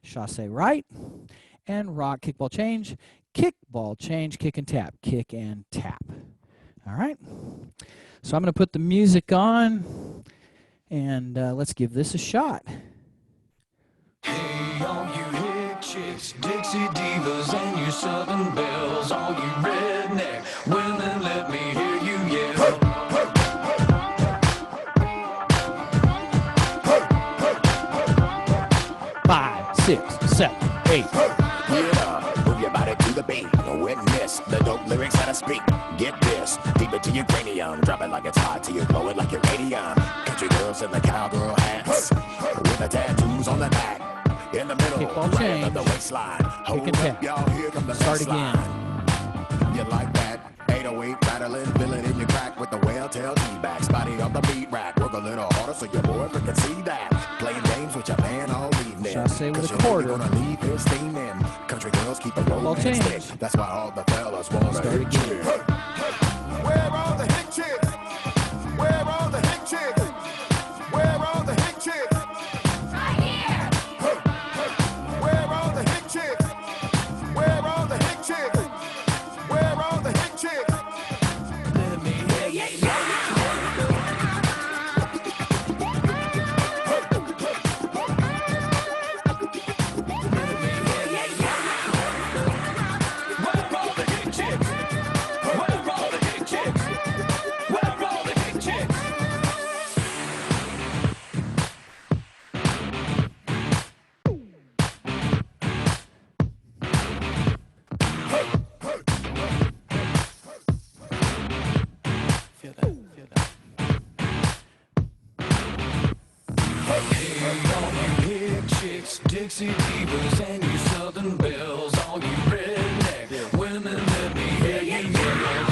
Chasse right and rock. Kickball change, kickball change, kick and tap, kick and tap. All right. So I'm going to put the music on, and let's give this a shot. Hey, all you hick chicks, Dixie divas, and you Southern belles, all you redneck women, let me hear you yell. 5, 6, 7, 8. Yeah, move your body to the beat. Witness the dope lyrics that I speak. Get this, deep into your cranium. Drop it like it's hot till you blow it like your radium. Country girls in the cowgirl hats, with the tattoos on the back. In the middle, Kickball right change. of the waistline. Hold and up, tap. y'all, here come the Start next again. line. You like that? 808 rattling, feel it in your crack with the whale-tail T-back. Spotty on the beat rack, work a little harder so your boyfriend can see that. Playing games with your man all evening. Chasse with 'Cause a you know quarter. you're gonna leave his steaming. Country girls keep a rolling change. stick. That's why all the fellas wanna Start hit again. you. Where are the hick chicks? Where are the hick chicks? Where are the hick chicks? Right here. Where are the hick chicks? Where are the hick chicks? Where are the hick chicks? Let me hear you yell. chicks, Dixie divas, and you Southern belles, all you redneck women, let me hear you yell.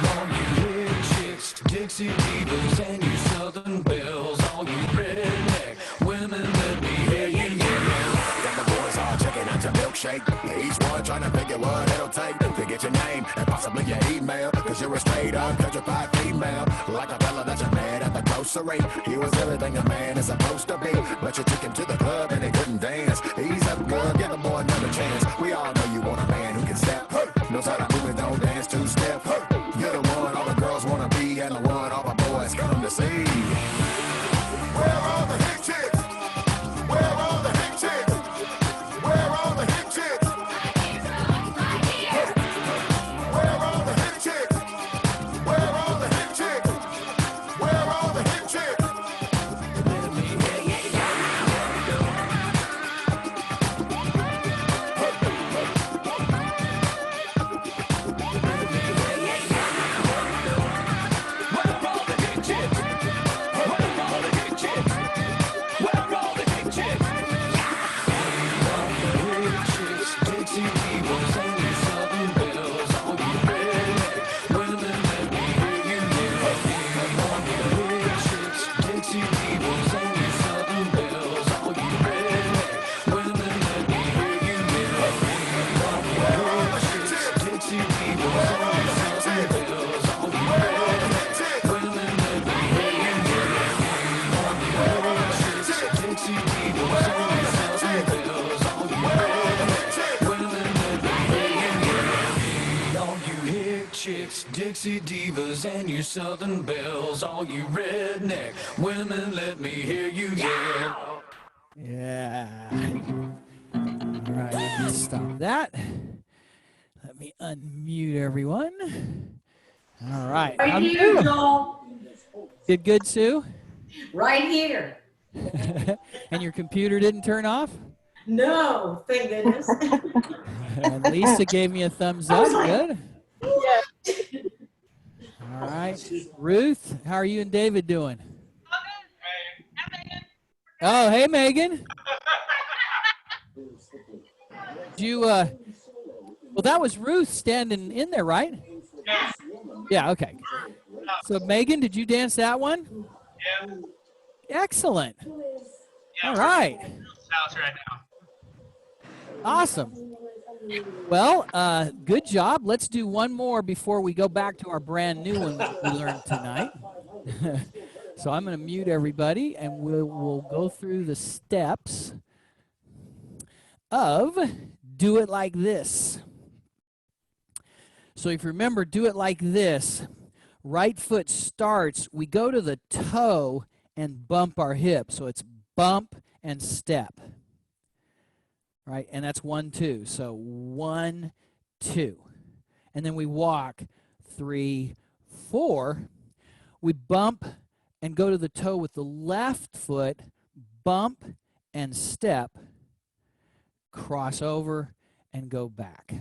All you red chicks, Dixie divas, and you Southern belles, all you redneck women, let me hear you yell. Got the boys all checking out your milkshake. Each one trying to figure what it'll take to get your name and possibly your email. Cause you're a straight up petrified female. Like a fella that you met at the grocery. He was everything a man is supposed to be. But you took him to the club and he couldn't dance. He's up good, give the boy another chance. We all know you want a man who can step. Knows how to move and don't dance two step. You're the one all the girls wanna be and the one all the boys come to see. Where are the hit chicks? Where are the hit chicks? Where are the hit chicks? Where are the hit chicks? Where are the hit chicks? Where are the hit chicks? Dixie divas and you Southern belles, all you redneck women, let me hear you yell. Yeah. All right, let's stop that. Let me unmute everyone. All right. Right here, Joel. Did good, Sue? Right here. And your computer didn't turn off? No, thank goodness. And Lisa gave me a thumbs up. Good. All right. Ruth, how are you and David doing? Oh, hey, Megan. You, well, that was Ruth standing in there, right? Yeah. Yeah, okay. So, Megan, did you dance that one? Yeah. Excellent. Yeah, All right. house right now. Awesome. Well, good job. Let's do one more before we go back to our brand new one that we learned tonight. So I'm going to mute everybody, and we'll go through the steps of do it like this. So if you remember, do it like this. Right foot starts, we go to the toe and bump our hip. So it's bump and step. Right, and that's 1, 2. So 1, 2. And then we walk 3, 4. We bump and go to the toe with the left foot, bump and step, cross over and go back.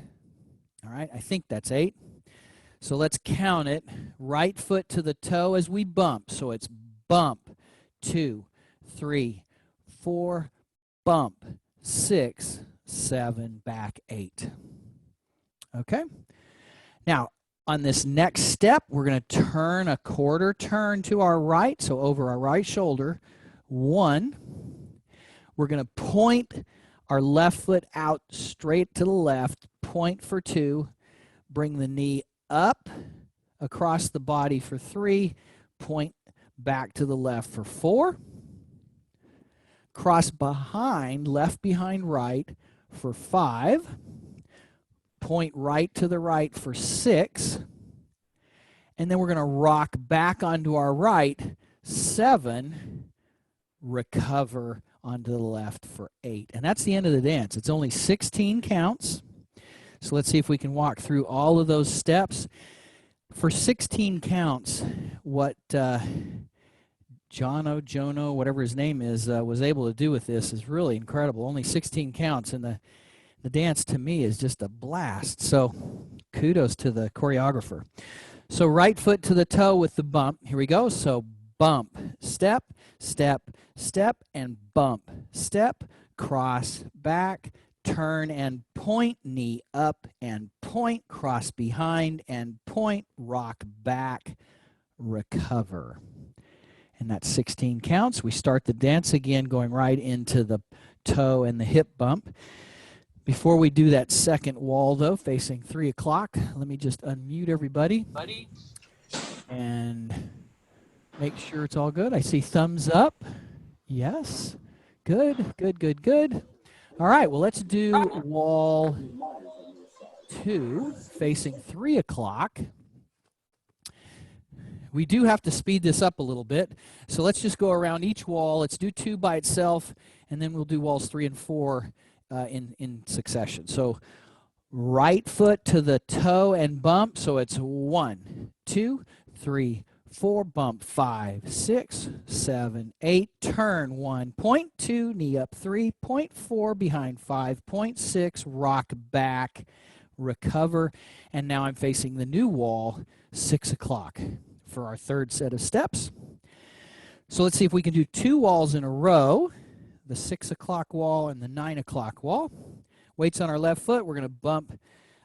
All right, I think that's 8. So let's count it. Right foot to the toe as we bump. So it's bump, 2, 3, 4, bump, 6, 7, back 8. Okay? Now, on this next step, we're going to turn a quarter turn to our right, so over our right shoulder. 1. We're going to point our left foot out straight to the left, point for 2. Bring the knee up across the body for 3. Point back to the left for 4. Cross behind, left behind right for 5. Point right to the right for 6. And then we're going to rock back onto our right, 7. Recover onto the left for 8. And that's the end of the dance. It's only 16 counts. So let's see if we can walk through all of those steps. For 16 counts, what Jono, whatever his name is, was able to do with this is really incredible. Only 16 counts, and the dance to me is just a blast. So kudos to the choreographer. So right foot to the toe with the bump. Here we go. So bump, step, step, step, and bump, step, cross back, turn and point, knee up and point, cross behind and point, rock back, recover. And that's 16 counts. We start the dance again, going right into the toe and the hip bump. Before we do that second wall, though, facing 3 o'clock, let me just unmute everybody and make sure it's all good. I see thumbs up. Yes. Good, good, good, good. All right, well, let's do wall 2, facing 3 o'clock. We do have to speed this up a little bit, so let's just go around each wall. Let's do 2 by itself, and then we'll do walls 3 and 4 in succession. So right foot to the toe and bump, so it's 1, 2, 3, 4, bump 5, 6, 7, 8, turn 1, point 2, knee up 3, point 4, behind 5, point 6, rock back, recover, and now I'm facing the new wall, 6 o'clock for our third set of steps. So let's see if we can do 2 walls in a row, the 6 o'clock wall and the 9 o'clock wall. Weights on our left foot, we're going to bump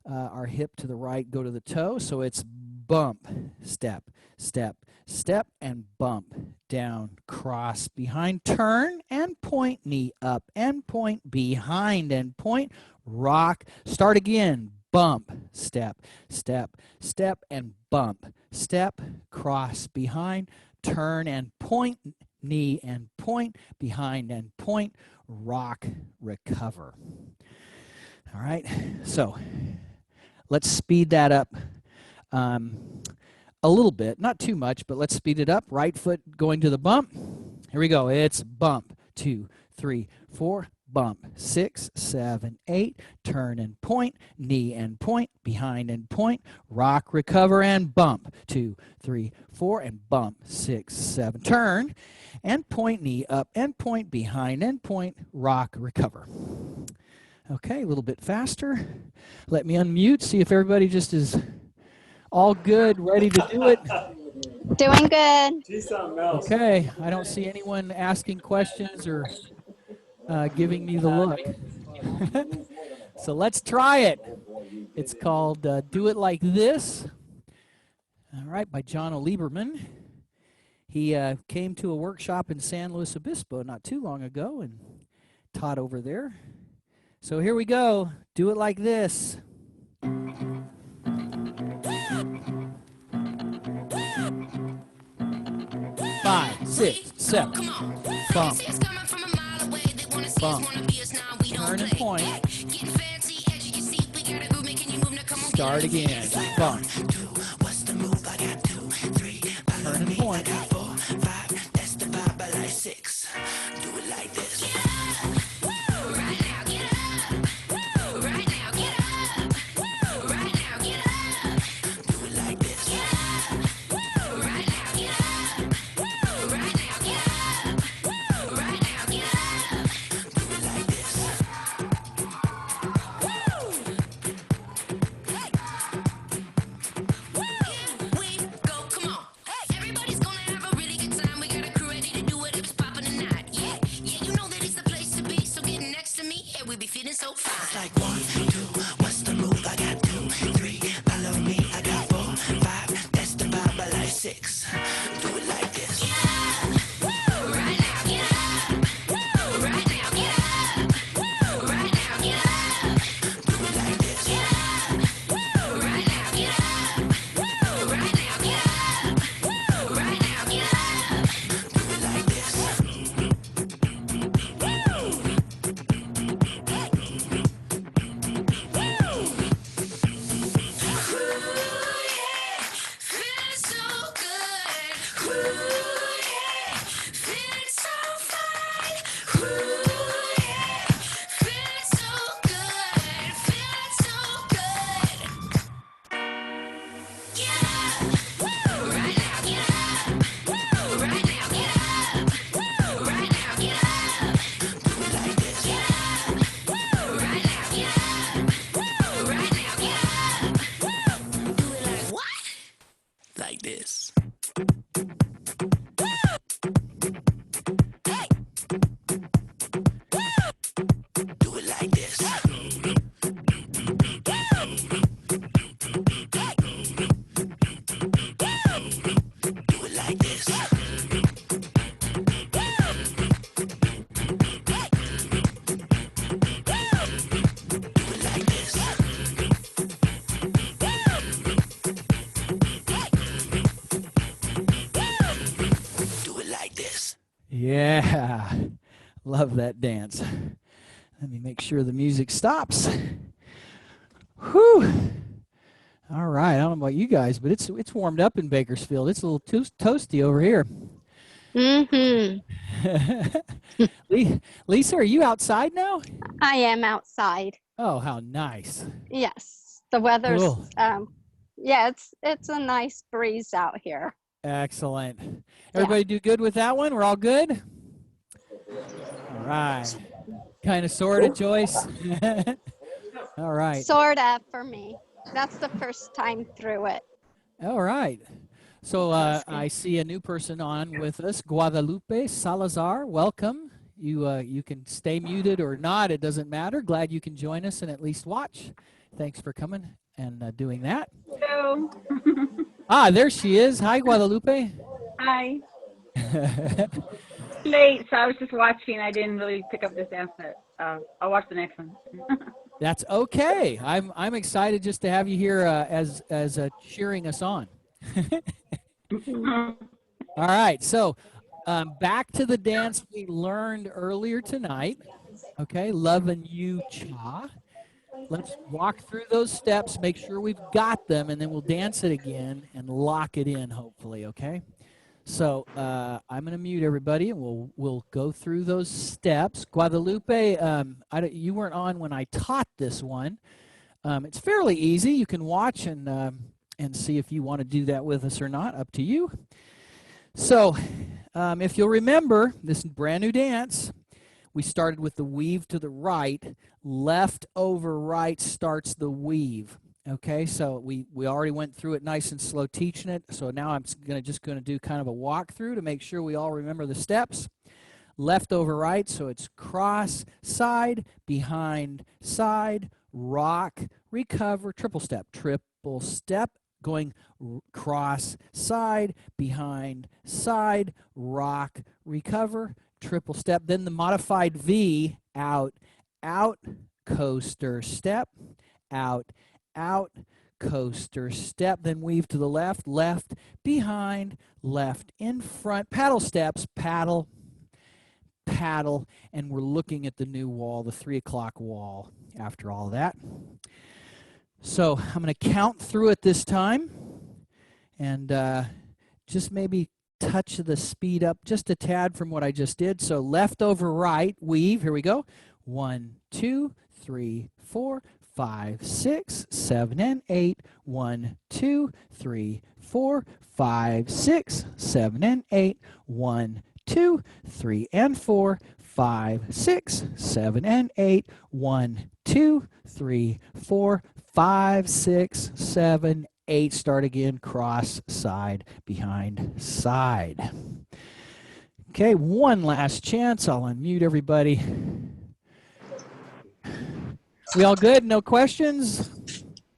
our hip to the right, go to the toe, so it's bump, step, step, step, and bump, down, cross, behind, turn, and point, knee up, and point, behind, and point, rock, start again, bump, step, step, step, and bump, step, cross, behind, turn, and point, knee, and point, behind, and point, rock, recover. All right, so let's speed that up a little bit, not too much, but let's speed it up. Right foot going to the bump. Here we go. It's bump, 2, 3, 4, bump, 6, 7, 8, turn and point, knee and point, behind and point, rock, recover, and bump, 2, 3, 4, and bump, 6, 7, turn, and point, knee up, and point, behind and point, rock, recover. Okay, a little bit faster. Let me unmute, see if everybody just is all good, ready to do it. Doing good. Okay, I don't see anyone asking questions or giving me the look. So let's try it. It's called Do It Like This. All right, by John Lieberman. He came to a workshop in San Luis Obispo not too long ago and taught over there. So here we go. Do it like this. 5, 6, 7. Bump. Bump. Turn and point. Start again. Bump. Turn and point. Do it like this. Yeah, love that dance. Let me make sure the music stops. Whew. All right, I don't know about you guys, but it's warmed up in Bakersfield. It's a little too toasty over here. Mm-hmm. Lisa, are you outside now? I am outside. Oh, how nice. Yes. The weather's Cool. yeah, it's a nice breeze out here. Excellent. Everybody do good with that one? We're all good? All right. Kind of, sort of, Joyce? All right. Sort of for me. That's the first time through it. All right. So I see a new person on with us, Guadalupe Salazar. Welcome. You can stay muted or not. It doesn't matter. Glad you can join us and at least watch. Thanks for coming and doing that. Hello. There she is. Hi, Guadalupe. Hi. Late, so I was just watching. I didn't really pick up this dance, but I'll watch the next one. That's okay. I'm excited just to have you here as cheering us on. All right. So back to the dance we learned earlier tonight. Okay, Lovin' You Cha. Let's walk through those steps, make sure we've got them, and then we'll dance it again and lock it in, hopefully, okay? So I'm going to mute everybody, and we'll go through those steps. Guadalupe, you weren't on when I taught this one. It's fairly easy. You can watch and see if you want to do that with us or not. Up to you. So if you'll remember, this brand new dance, we started with the weave to the right. Left over right starts the weave. Okay, so we already went through it nice and slow teaching it. So now I'm just going to do kind of a walkthrough to make sure we all remember the steps. Left over right, so it's cross, side, behind, side, rock, recover, triple step, going cross, side, behind, side, rock, recover, triple step. Then the modified V, out, out, coaster, step, out, out, coaster, step, then weave to the left, left, behind, left, in front, paddle steps, paddle, paddle, and we're looking at the new wall, the 3 o'clock wall after all that. So I'm going to count through it this time and just maybe touch the speed up just a tad from what I just did. So left over right, weave, here we go. 1, 2, 3, 4, 5, 6, 7, and 8. 1, 2, 3, 4, 5, 6, 7, and 8. 1, 2, 3, and 4, 5, 6, 7, and 8. 1, 2, 3, 4, 5, 6, 7, 8. Start again, cross, side, behind, side. Okay, one last chance. I'll unmute everybody. We all good? No questions?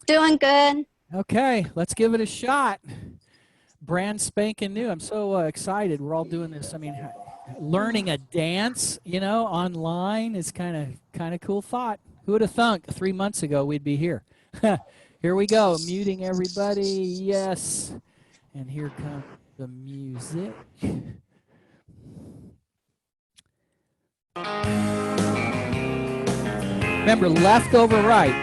Doing good. Okay, let's give it a shot. Brand spanking new. I'm so excited. We're all doing this. I mean, learning a dance, online is kind of cool thought. Who would have thunk 3 months ago we'd be here? Here we go. Muting everybody. Yes. And here comes the music. Remember, left over right.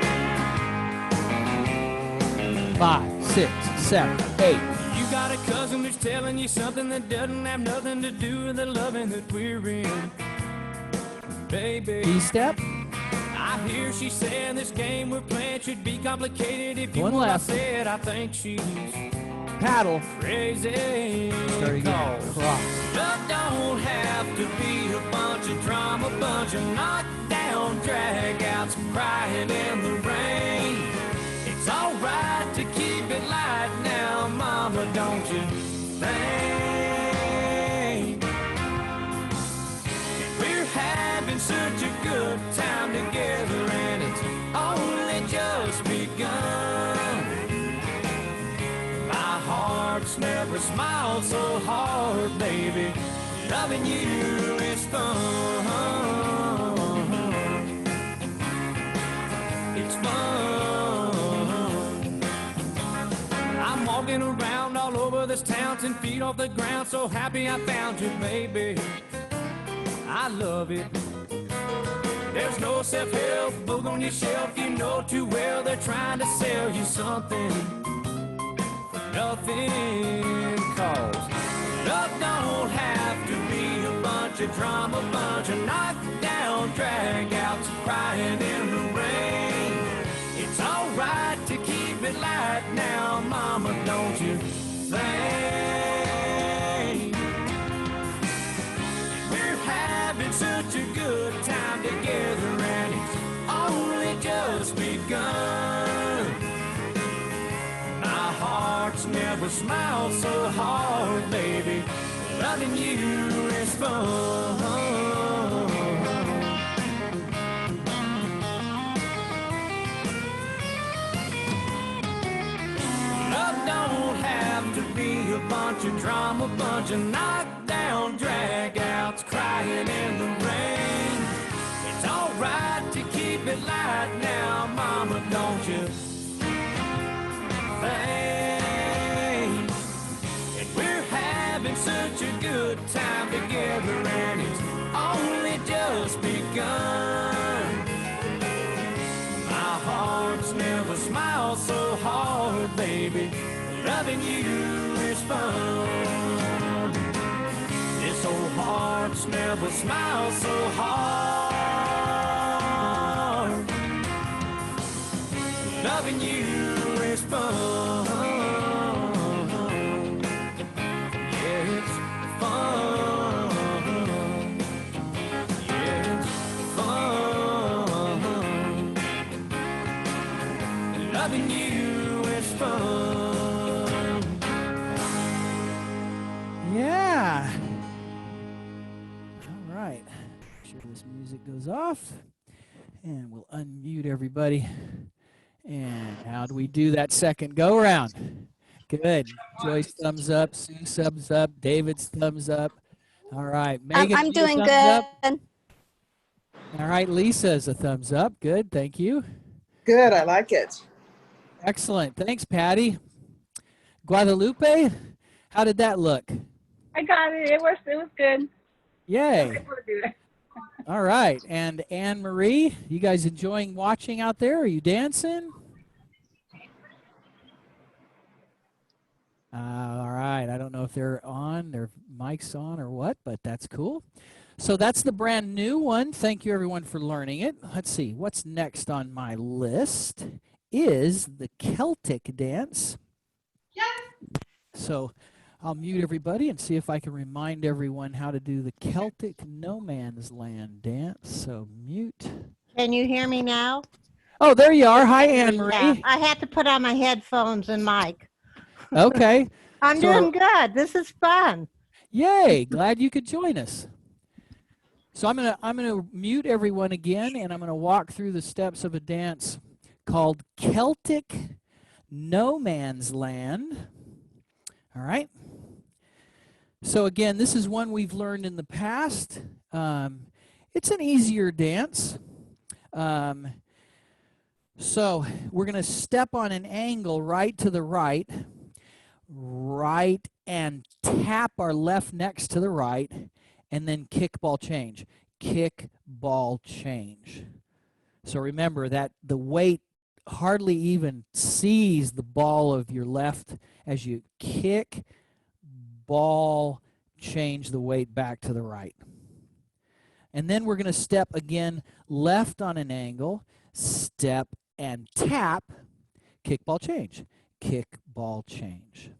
5, 6, 7, 8. You got a cousin who's telling you something that doesn't have nothing to do with the loving that we're in. Baby. D-step. I hear she saying this game we're playing should be complicated. If you One want, I left. said I think she's Paddle. crazy. Starting again. Cross. Love don't have to be a bunch of drama, bunch of knockdown dragouts, crying in the rain. It's alright to keep it light now, mama, don't you think? We're having such a good time together, and it's only just begun. My heart's never smiled so hard, baby. Loving you is fun. It's fun. I'm walking around all over this town, 10 feet off the ground, so happy I found you, baby. I love it. There's no self-help book on your shelf. You know too well they're trying to sell you something for nothing. Cause love don't have to be a bunch of drama, bunch of knockdown, drag-outs, crying in the rain. It's alright to keep it light now, mama, don't you think? We're having such a good time together and it's only just begun. My heart's never smiled so hard, baby. Loving you is fun. Love don't have to be a bunch of drama, bunch of knockdown, drag-outs, crying in the rain. It's alright to keep it light now, mama, don't you think? And we're having such a good time together and it's only just begun. My heart's never smiled so hard, baby. Loving you is fun. This old heart's never smiled so hard. Loving you is fun. Yeah, it's fun. Yeah, it's fun. Loving you is fun. Yeah. All right. Make sure this music goes off. And we'll unmute everybody. And how do we do that second go around? Good. Joyce thumbs up. Sue thumbs up. David's thumbs up. All right. Megan, I'm doing thumbs good. up. All right. Lisa's a thumbs up. Good. Thank you. Good, I like it. Excellent. Thanks, Patty. Guadalupe, how did that look? I got it. It was good. Yay. All right. And Anne Marie, you guys enjoying watching out there? Are you dancing? All right. I don't know if they're on, their mic's on or what, but that's cool. So that's the brand new one. Thank you, everyone, for learning it. Let's see. What's next on my list is the Celtic dance. Yes. So I'll mute everybody and see if I can remind everyone how to do the Celtic no man's land dance. So mute. Can you hear me now? Oh, there you are. Hi, Anne Marie. Yeah, I had to put on my headphones and mic. Okay. I'm doing good. This is fun. Yay. Glad you could join us. So I'm gonna mute everyone again, and I'm gonna walk through the steps of a dance called Celtic No Man's Land. All right. So again, this is one we've learned in the past. It's an easier dance. So we're going to step on an angle right to the right, and tap our left next to the right, and then kick, ball, change. Kick, ball, change. So remember that the weight hardly even sees the ball of your left as you kick, ball, change the weight back to the right. And then we're going to step again left on an angle, step and tap, kick, ball, change. Kick, ball, change.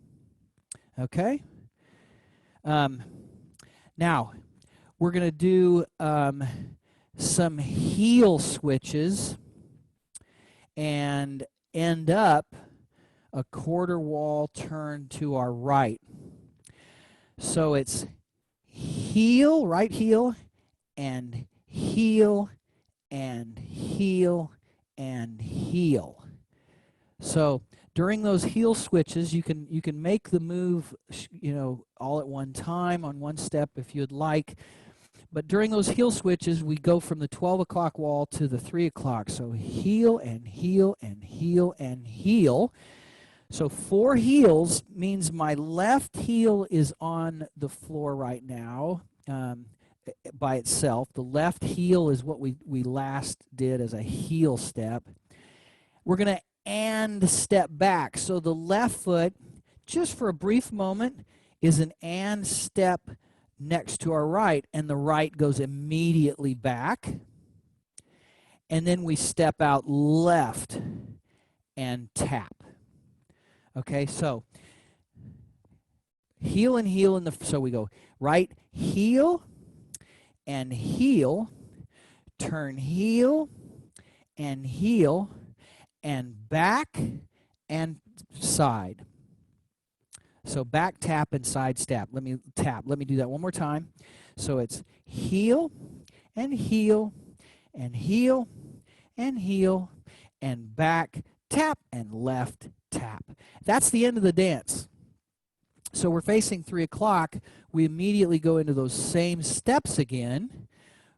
Okay? Now, we're going to do some heel switches and end up a quarter wall turn to our right. So it's heel, right heel, and heel, and heel, and heel. So during those heel switches, you can make the move, all at one time on one step if you'd like. But during those heel switches, we go from the 12 o'clock wall to the 3 o'clock. So heel and heel and heel and heel. So 4 heels means my left heel is on the floor right now. by itself. The left heel is what we last did as a heel step. We're going to and step back. So the left foot, just for a brief moment, is an and step next to our right, and the right goes immediately back. And then we step out left and tap. Okay, so heel and heel in the, so we go right heel and heel, turn heel and back and side. So back tap and side step. Let me do that one more time. So it's heel and heel and heel and heel and back tap and left tap. That's the end of the dance. So we're facing 3 o'clock. We immediately go into those same steps again.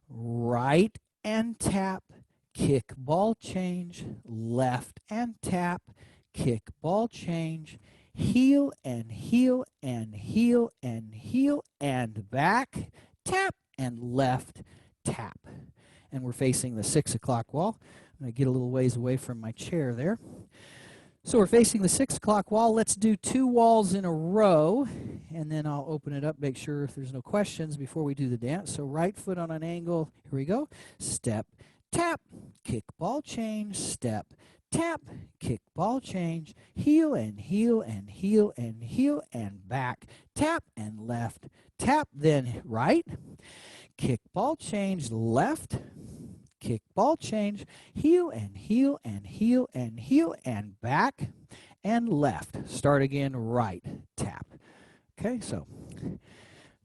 Right and tap, kick, ball change, left and tap, kick, ball change, heel and heel and heel and heel and back, tap and left tap. And we're facing the 6 o'clock wall. I'm going to get a little ways away from my chair there. So we're facing the 6 o'clock wall. Let's do 2 walls in a row, and then I'll open it up, make sure if there's no questions before we do the dance. So right foot on an angle. Here we go. Step, tap, kick, ball change, step, tap, kick, ball change, heel and heel and heel and heel and back, tap and left, tap, then right, kick, ball change, left, kick, ball change, heel and heel and heel and heel and back and left. Start again, right, tap. Okay, so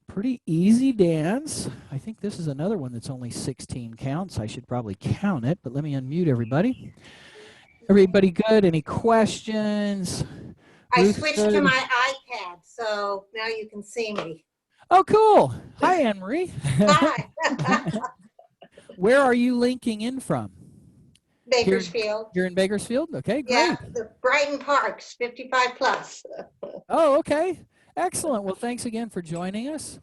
pretty easy dance. I think this is another one that's only 16 counts. I should probably count it, but let me unmute everybody. Everybody good? Any questions? I Ruth, switched good? to my iPad, so now you can see me. Oh, cool. Hi, Anne-Marie. Hi. Where are you linking in from? Bakersfield. You're in Bakersfield? Okay, great. Yeah, the Brighton Parks, 55 plus. Oh, okay. Excellent. Well, thanks again for joining us.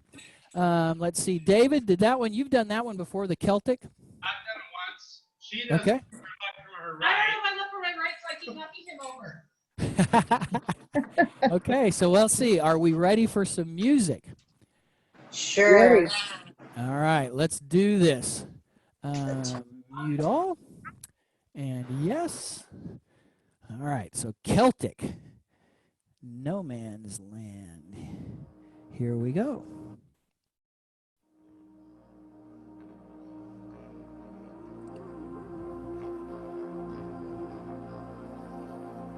Let's see. David, did that one? You've done that one before, the Celtic? I've done it once. She does Okay. her left from her right. I left from my right, so I keep knocking him over. Okay, so we'll see. Are we ready for some music? Sure. All right, let's do this. Mute all. And yes. All right, so Celtic. No Man's Land. Here we go.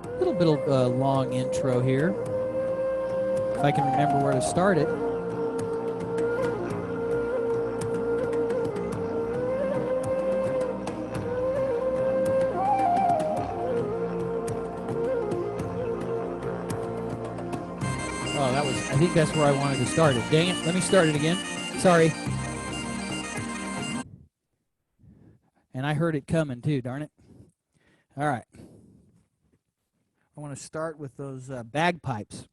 A little bit of a long intro here. If I can remember where to start it. Oh, that was, I think that's where I wanted to start it. Dang it, let me start it again. Sorry. And I heard it coming too, darn it. All right. I want to start with those bagpipes.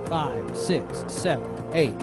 Five, 6, 7, 8.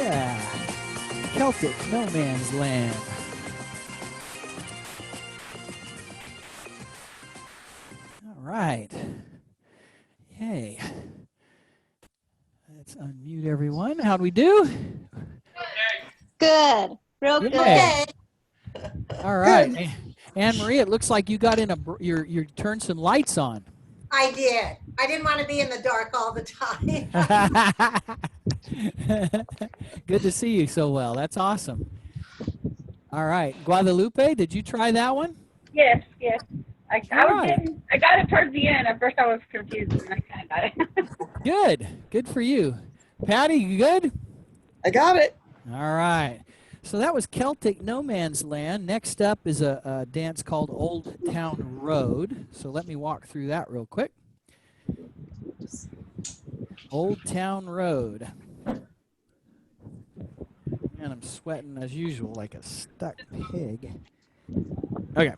Yeah. Celtic no man's land. All right. Yay. Let's unmute everyone. How do we do? Good. Real good. Yay. All right. Anne Marie, it looks like you got in you turned some lights on. I did. I didn't want to be in the dark all the time. Good to see you so well. That's awesome. All right. Guadalupe, did you try that one? Yes, yes. I Right. got it towards the end. At first I was confused, and I kind of got it. Good. Good for you. Patty, you good? I got it. All right. So that was Celtic No Man's Land. Next up is a dance called Old Town Road. So let me walk through that real quick. Old Town Road. And I'm sweating as usual like a stuck pig. Okay.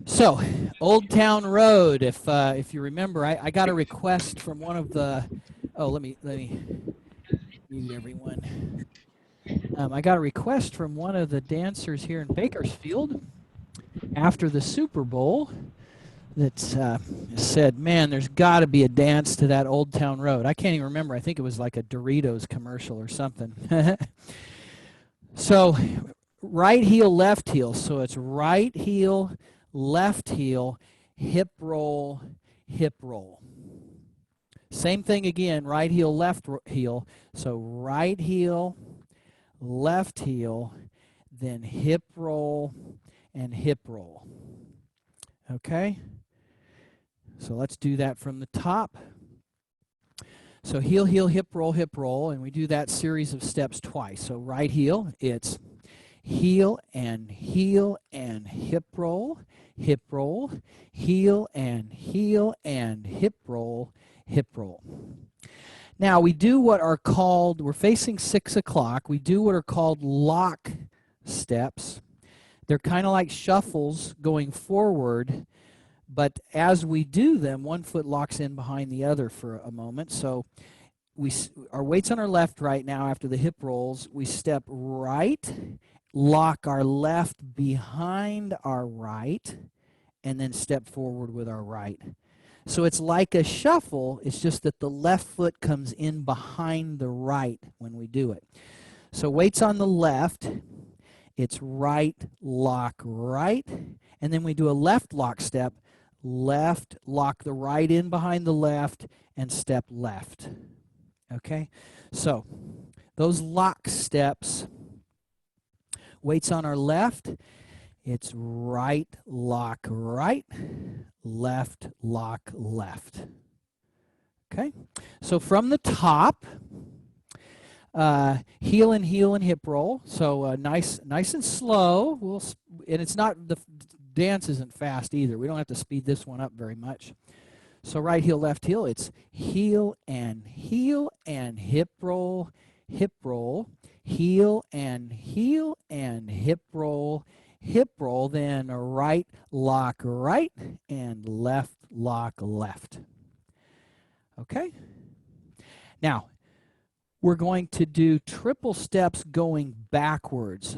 So, Old Town Road. If you remember, I got a request from one of the. Oh, let me mute everyone. I got a request from one of the dancers here in Bakersfield after the Super Bowl that said, "Man, there's got to be a dance to that Old Town Road." I can't even remember. I think it was like a Doritos commercial or something. So, right heel, left heel. So it's right heel, left heel, hip roll, hip roll. Same thing again, right heel, left heel. So right heel, left heel, then hip roll and hip roll. Okay? So let's do that from the top. So heel, heel, hip roll, and we do that series of steps twice. So right heel, it's heel and hip roll, heel and hip roll, hip roll. Now we do what are called, we're facing 6 o'clock, we do what are called lock steps. They're kind of like shuffles going forward, but as we do them, one foot locks in behind the other for a moment. So our weight's on our left right now after the hip rolls. We step right, lock our left behind our right, and then step forward with our right. So it's like a shuffle, it's just that the left foot comes in behind the right when we do it. So weight's on the left, it's right, lock right, and then we do a left lock step, left, lock the right in behind the left, and step left. Okay? So those lock steps, weight's on our left, it's right, lock right, left, lock left. Okay? So from the top, heel and hip roll. So nice and slow. And it's not, the dance isn't fast either. We don't have to speed this one up very much. So right heel, left heel, it's heel and hip roll, heel and hip roll, then right lock right and left lock left. Okay? Now, we're going to do triple steps going backwards.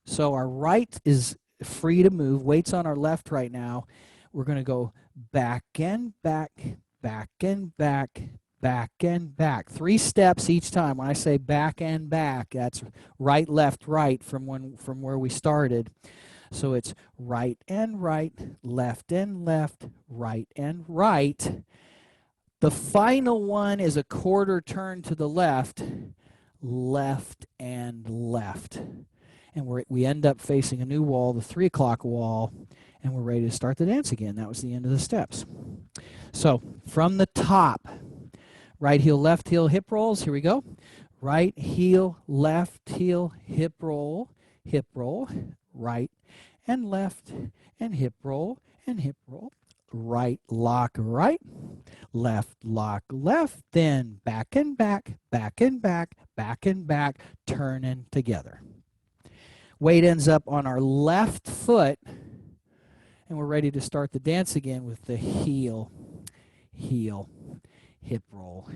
So our right is free to move. Weight's on our left right now. We're going to go back and back, back and back, back and back. 3 steps each time. When I say back and back, that's right, left, right from where we started. So it's right and right, left and left, right and right. The final one is a quarter turn to the left, left and left. And we end up facing a new wall, the 3 o'clock wall, and we're ready to start the dance again. That was the end of the steps. So from the top, right heel, left heel, hip rolls. Here we go. Right heel, left heel, hip roll, right and left, and hip roll, right lock right, left lock left, then back and back, back and back, back and back, turning together. Weight ends up on our left foot, and we're ready to start the dance again with the heel, hip roll,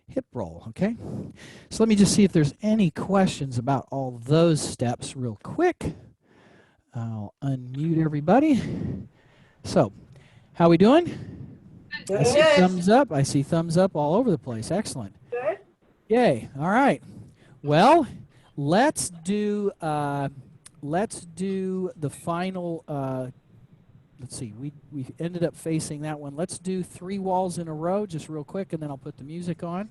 hip roll, okay? So let me just see if there's any questions about all those steps real quick. I'll unmute everybody. So, how we doing? I see thumbs up. I see thumbs up all over the place. Excellent. Good. Yay. All right. Well, let's do the final. Let's see. We ended up facing that one. Let's do 3 walls in a row, just real quick, and then I'll put the music on.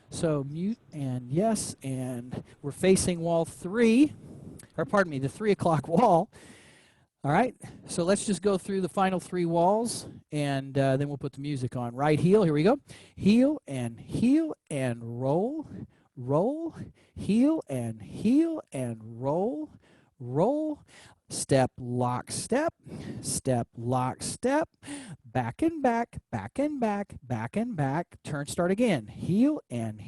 So mute and yes, and we're facing wall 3, or pardon me, the 3 o'clock wall. All right, so let's just go through the final 3 walls, and then we'll put the music on. Right heel, here we go. Heel and roll, roll, heel and roll, roll. Step, lock, step, lock, step, back and back, back and back, back and back. Turn, start again. Heel and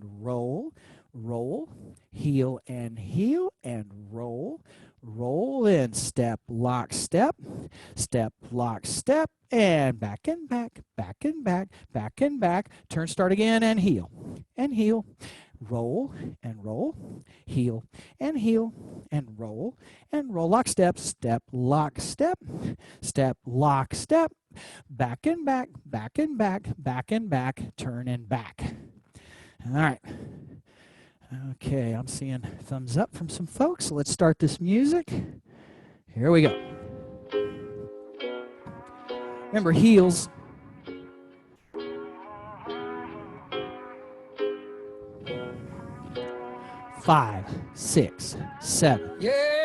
roll, roll, heel and roll, roll in. Step, lock, step, lock, step, and back and back, back and back, back and back. Turn, start again, and heel, roll and roll, heel and roll and roll. Lock, step, lock, step, lock, step, back and back, back and back, back and back, turn and back. All right. Okay, I'm seeing thumbs up from some folks. So let's start this music. Here we go. Remember, heels. 5, 6, 7,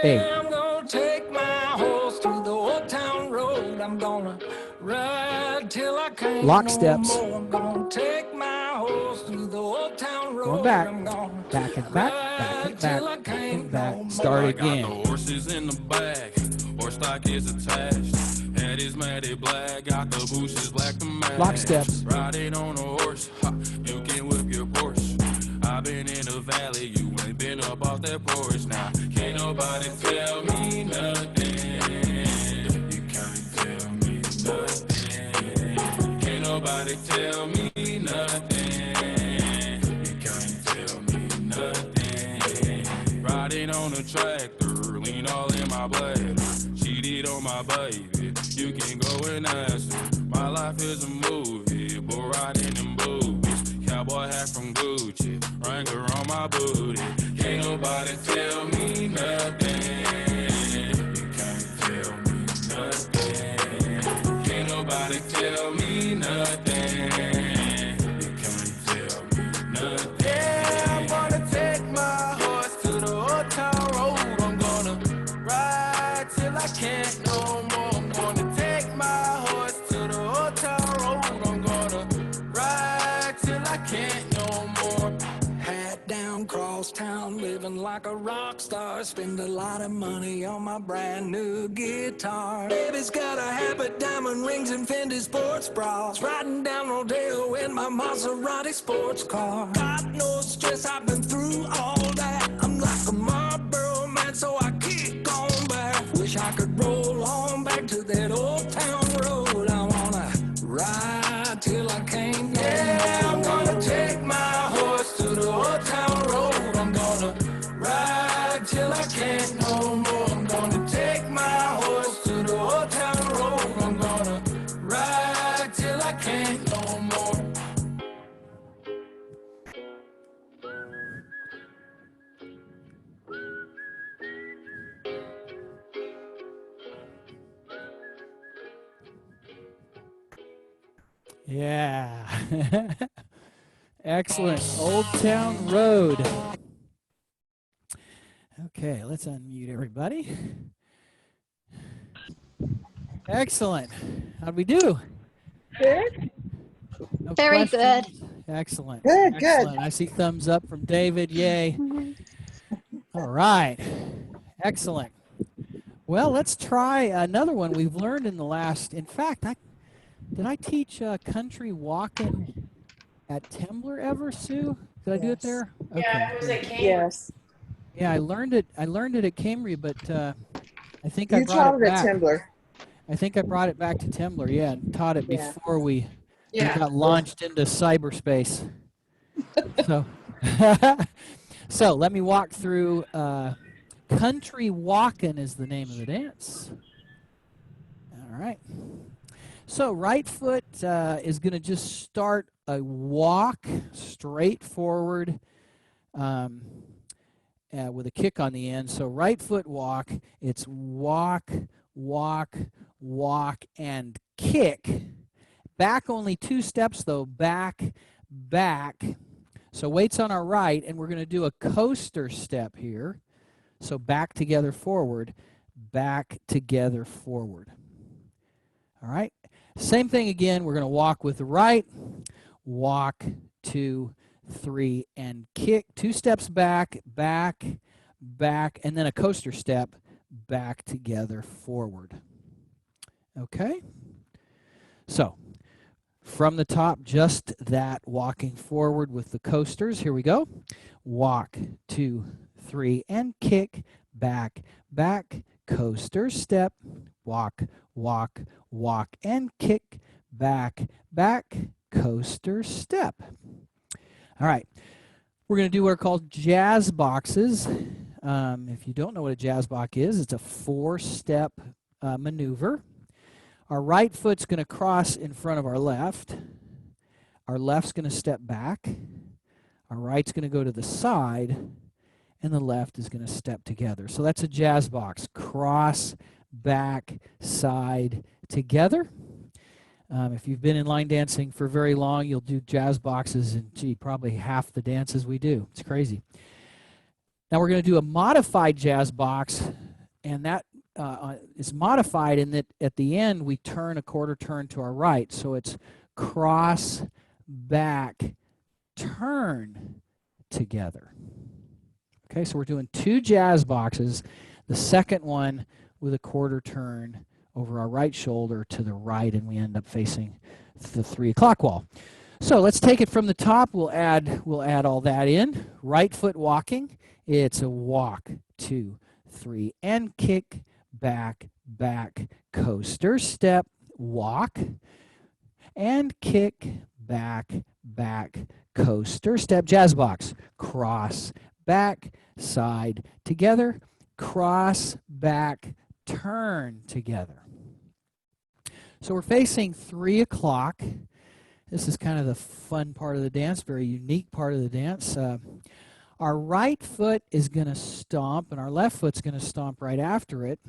8. I'm gonna take my horse to the old town road. I'm gonna ride till I can't Lock no steps. more. I'm gonna take my horse to the old town road. Going back. I'm gonna Back and back, back and back, back and back. Start I again. got the horses in the back, horse stock is attached. Head is matted black, got the bushes black to match. Lock steps. Riding on a horse, ha, you can whip your Porsche. I've been in the valley, you ain't been up off that porch. Now, can't nobody tell me nothing. You can't tell me nothing. Can't nobody tell me nothing. You can't tell me nothing. Riding on a tractor, lean all in my blood. Cheated on my baby, you can go and ask her. My life is a movie, bull riding in boobies. Cowboy hat from Gucci, Wrangler on my booty. Can't nobody tell me nothing. You can't tell me nothing. Can't nobody tell me nothing. You can't tell me nothing. Yeah, I'm gonna take my horse to the old town road. I'm gonna ride till I can't no more. I'm gonna take my horse to the old town road. I'm gonna ride till I can't no more. Hat down, cross town, living like a rock star. Spend a lot of money on my brand new guitar. Baby's got a habit, diamond rings and Fendi sports bras. Riding down Rodeo in my Maserati sports car. Got no stress, I've been through all that. I'm like a Marlboro man, so I kick on back. Wish I could roll on back to that old town road. I wanna ride till I can't no more. I'm gonna take my horse to the old town road. I'm gonna ride till I can't no more. I'm gonna take my horse to the old town road. I'm gonna ride till I can't no more. Yeah. Excellent. Old Town Road. Okay, let's unmute everybody. Excellent. How'd we do? Good. No Very questions? Excellent. Good, good. Excellent. I see thumbs up from David. Yay. All right. Excellent. Well, let's try another one we've learned in the last. In fact, did I teach country walking at Tembler ever, Sue? Did I do it there? Okay. Yeah, it was at good. camp. Yes. Yeah, I learned it at Cambria, but I think You I brought taught it it at back. Tembler. I think I brought it back to Tembler, yeah, and taught it Yeah. before we Yeah. got launched into cyberspace. So, so let me walk through. Country Walkin' is the name of the dance. All right. So right foot is going to just start a walk straight forward with a kick on the end. So right foot walk, it's walk, walk, walk, and kick. Back only 2 steps though, back, back. So weight's on our right, and we're going to do a coaster step here. So back together forward, back together forward. All right. Same thing again. We're going to walk with the right, walk, 2, 3, and kick. 2 steps back, back, back, and then a coaster step, back together forward. Okay. So from the top, just that walking forward with the coasters. Here we go. Walk, 2, 3, and kick, back, back, coaster step, walk, walk, walk, and kick, back, back, coaster step. All right. We're going to do what are called jazz boxes. If you don't know what a jazz box is, it's a 4-step maneuver. Our right foot's going to cross in front of our left. Our left's going to step back. Our right's going to go to the side. And the left is going to step together. So that's a jazz box. Cross, back, side, together. If you've been in line dancing for very long, you'll do jazz boxes in, gee, probably half the dances we do. It's crazy. Now we're going to do a modified jazz box, and that is modified in that at the end we turn a quarter turn to our right. So it's cross, back, turn, together. Okay, so we're doing 2 jazz boxes. The second one with a quarter turn over our right shoulder to the right, and we end up facing the 3 o'clock wall. So let's take it from the top. We'll add all that in. Right foot walking. It's a walk, 2, 3, and kick, back, back, coaster step, walk, and kick, back, back, coaster step, jazz box, cross, back, side, together, cross, back, turn, together. So we're facing 3 o'clock. This is kind of the fun part of the dance, very unique part of the dance. Our right foot is going to stomp, and our left foot's going to stomp right after it.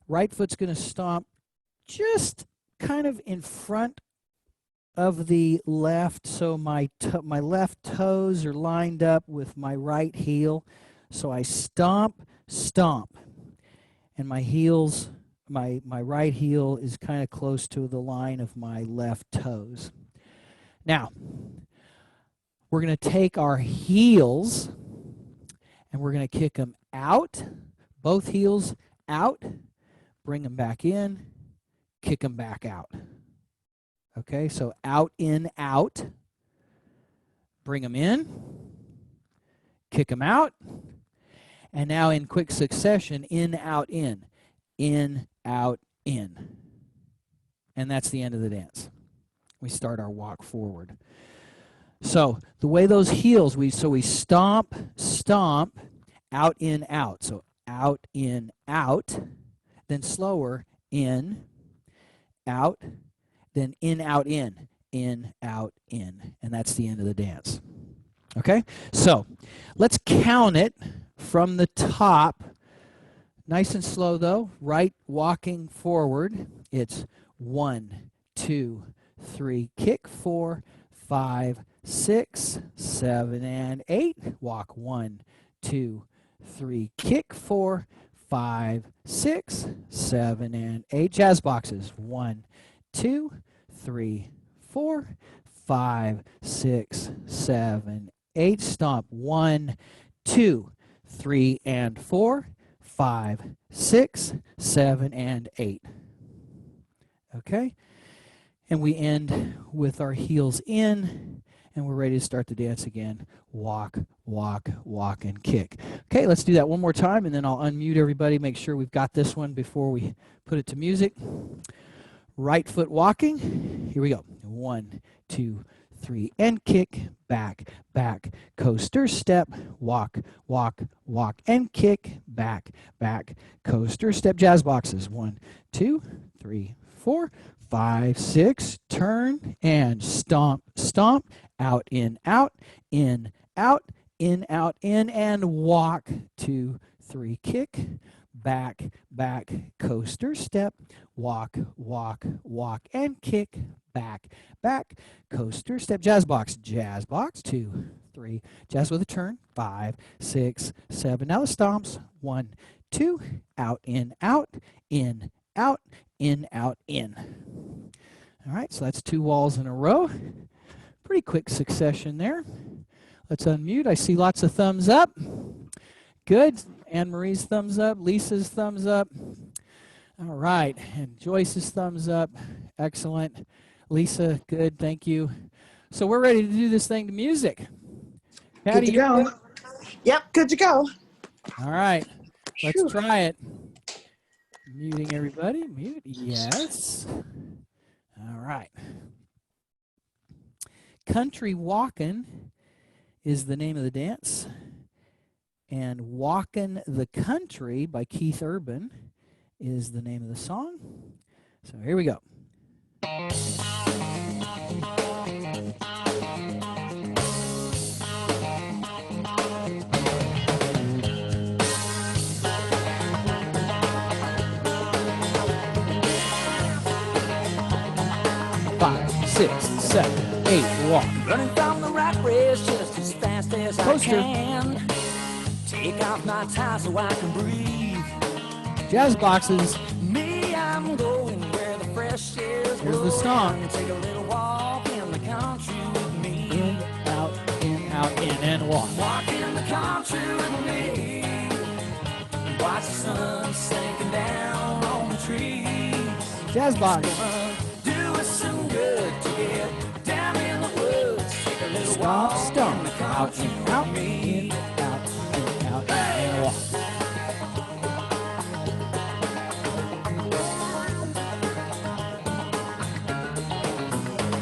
Right foot's going to stomp just kind of in front of the left, so my left toes are lined up with my right heel. So I stomp, stomp, and my heels, my right heel is kind of close to the line of my left toes. Now, we're going to take our heels and we're going to kick them out, both heels out, bring them back in, kick them back out. Okay, so out, in, out. Bring them in. Kick them out. And now in quick succession, in, out, in. In, out, in. And that's the end of the dance. We start our walk forward. So the way those heels, we stomp, stomp, out, in, out. So out, in, out. Then slower, in, out. Then in, out, in, out, in. And that's the end of the dance. Okay? So let's count it from the top. Nice and slow, though. Right walking forward. It's 1, 2, 3. Kick 4, 5, 6, 7, and 8. Walk 1, 2, 3. Kick 4, 5, 6, 7, and 8. Jazz boxes. 1, 2, 3, 4, 5, 6, 7, 8. Stomp. 1, 2, 3, and 4, 5, 6, 7, and 8. Okay? And we end with our heels in, and we're ready to start the dance again. Walk, walk, walk, and kick. Okay, let's do that one more time, and then I'll unmute everybody, make sure we've got this one before we put it to music. Right foot walking. Here we go. 1, 2, 3, and kick, back, back, coaster, step, walk, walk, walk, and kick, back, back, coaster, step, jazz boxes. 1, 2, 3, 4, 5, 6, turn, and stomp, stomp, out, in, out, in, out, in, out, in, and walk. 2, 3, kick, back, back, coaster, step, walk, walk, walk, and kick, back, back, coaster, step, jazz box, 2, 3, jazz with a turn, 5, 6, 7. Now the stomps, 1, 2, out, in, out, in, out, in, out, in. All right, so that's 2 walls in a row. Pretty quick succession there. Let's unmute. I see lots of thumbs up. Good. Anne Marie's thumbs up. Lisa's thumbs up. All right. And Joyce's thumbs up. Excellent. Lisa, good. Thank you. So we're ready to do this thing to music. Patty, good to go. Good? Yep, good to go. All right. Let's try it. Muting everybody. Mute. Yes. All right. Country Walkin' is the name of the dance. And Walkin' the Country by Keith Urban is the name of the song. So here we go. Five, 6, 7, 8, walk. Running from the rat race just as fast as Coaster. I can. Take off my tie so I can breathe. Jazz boxes. Me, I'm going where the fresh air's Here's the song. Take a little walk in the country with me. In, out, in, and walk. Walk in the country with me. Watch the sun sinking down on the trees. Jazz box. Do us some good to get down in the woods. Take a little Stomp, walk stomp. in the Out, country in, out, with me. in, out, in, out, in, and walk.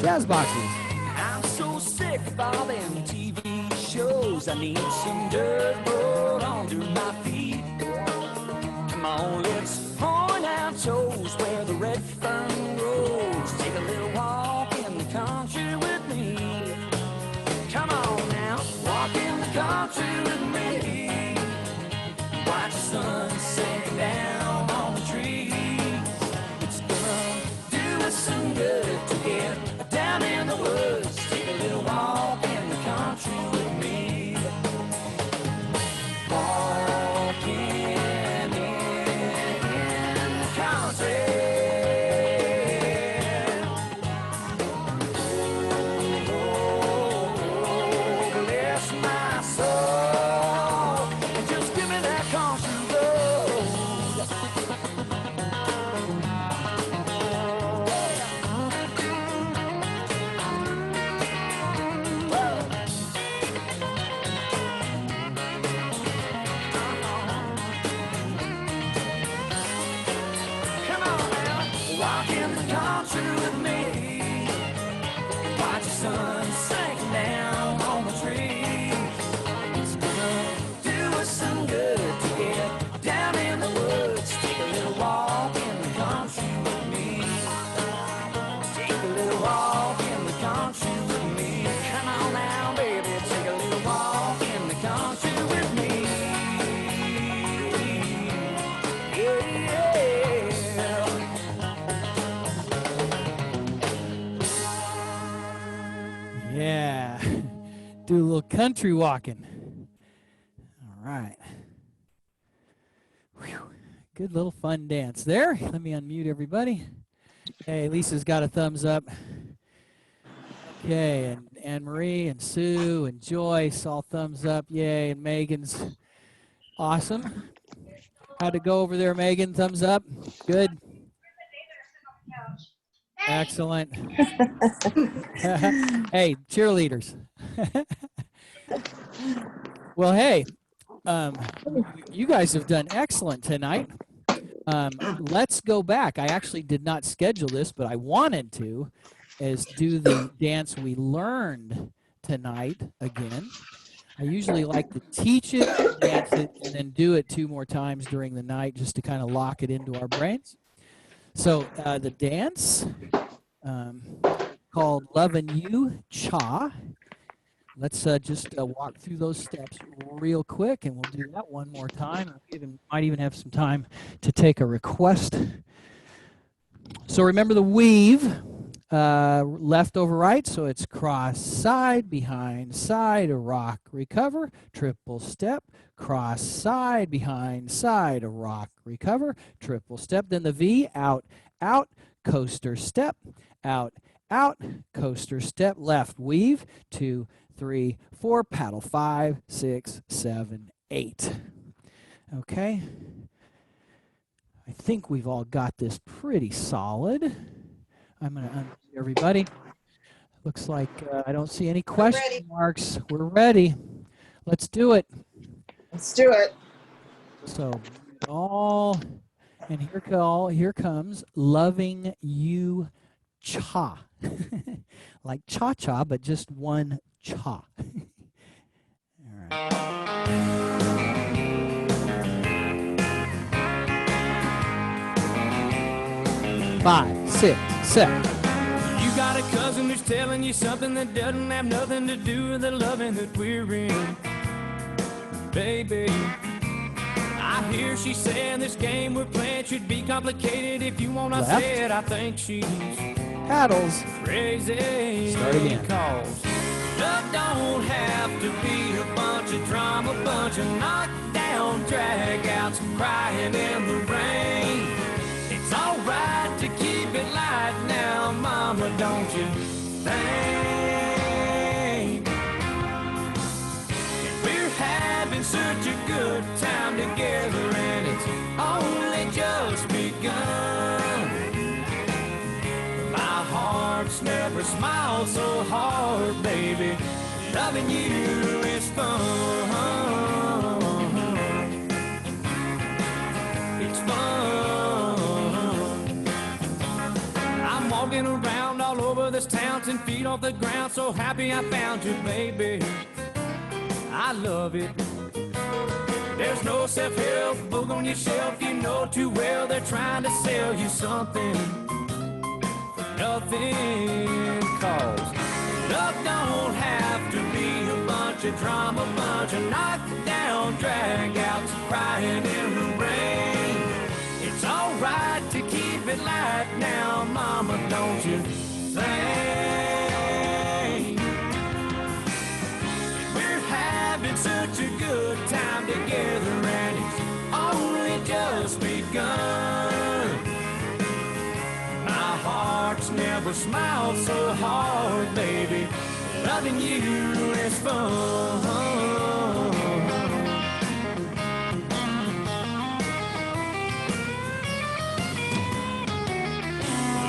Jazz boxes. I'm so sick of all them TV shows. I need some dirt road under my feet. Come on, let's point our toes where the red fern grows. Take a little walk in the country with me. Come on now, walk in the country with me. Watch the sun sink down on the trees. It's gonna do us some good to get down in the woods. Take a little walk in the country with me. Walking in the country. Oh, bless my soul. And just give me that country road. Come on now, walk in the country with me. Watch the sun sink down on the trees. It's gonna do us some good to get down in the woods. Take a little walk in the country with me. Take a little walk in the country with me. Come on now, baby, take a little walk in the country with me. Yeah. Do a little country walking. All right. Whew. Good little fun dance there. Let me unmute everybody. Hey, Lisa's got a thumbs up. Okay, and Anne Marie and Sue and Joyce all thumbs up. Yay, and Megan's awesome. How'd it go over there, Megan? Thumbs up. Good. Excellent. Hey, cheerleaders. Well, hey, you guys have done excellent tonight. Let's go back. I actually did not schedule this, but I wanted to. is do the dance we learned tonight again. I usually like to teach it, dance it, and then do it 2 more times during the night just to kind of lock it into our brains. So the dance called Lovin' You Cha. Let's just walk through those steps real quick, and we'll do that one more time. Might even have some time to take a request. So remember the weave, left over right, so it's cross side, behind side, a rock, recover, triple step, cross side, behind side, a rock, recover, triple step. Then the V, out, out, coaster step, out, out, coaster step, left, weave, 2, 3, 4, paddle, 5, 6, 7, 8. Okay. I think we've all got this pretty solid. I'm going to unmute everybody. Looks like I don't see any question marks. We're ready. Let's do it. Let's do it. So all, and here comes Loving You Cha. Like cha-cha, but just one cha. All right. 5, 6, 7. You got a cousin who's telling you something that doesn't have nothing to do with the loving that we're in. Baby, I hear she saying this game we're playing should be complicated. If you want to say it, I think she's paddles crazy. Start again. Cause love don't have to be a bunch of drama, bunch of knockdown drag-outs, crying in the rain. It's alright to keep it light now, mama, don't you think? We're having such a good time together, and it's only just begun. My heart's never smiled so hard, baby. Loving you is fun. It's fun. I'm walking around all over this town, 10 feet off the ground, so happy I found you, baby. I love it. There's no self-help book on your shelf, you know too well they're trying to sell you something for nothing. Cause love don't have to be a bunch of drama, bunch of knockdown drag-outs, crying in the rain. It's alright to keep it light now, mama, don't you think? We're having such a good time together, and it's only just begun. My heart's never smiled so hard, baby. Loving you is fun.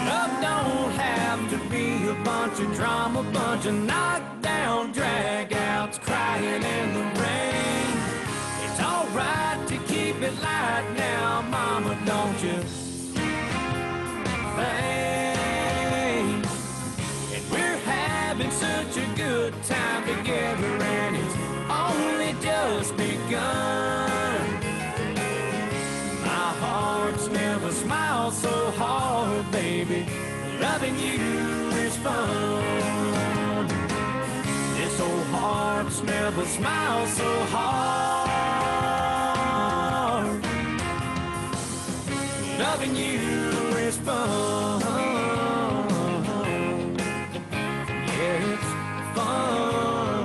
Love don't have to be a bunch of drama, bunch of knockdown drag-outs, crying in the rain. It's alright to keep it light now, mama, don't you think? And we're having such a good time together, and it's only just begun. My heart's never smiled so hard, baby. Loving you is fun. This old heart's never smiled so hard. Loving you is fun. Yeah, it's fun.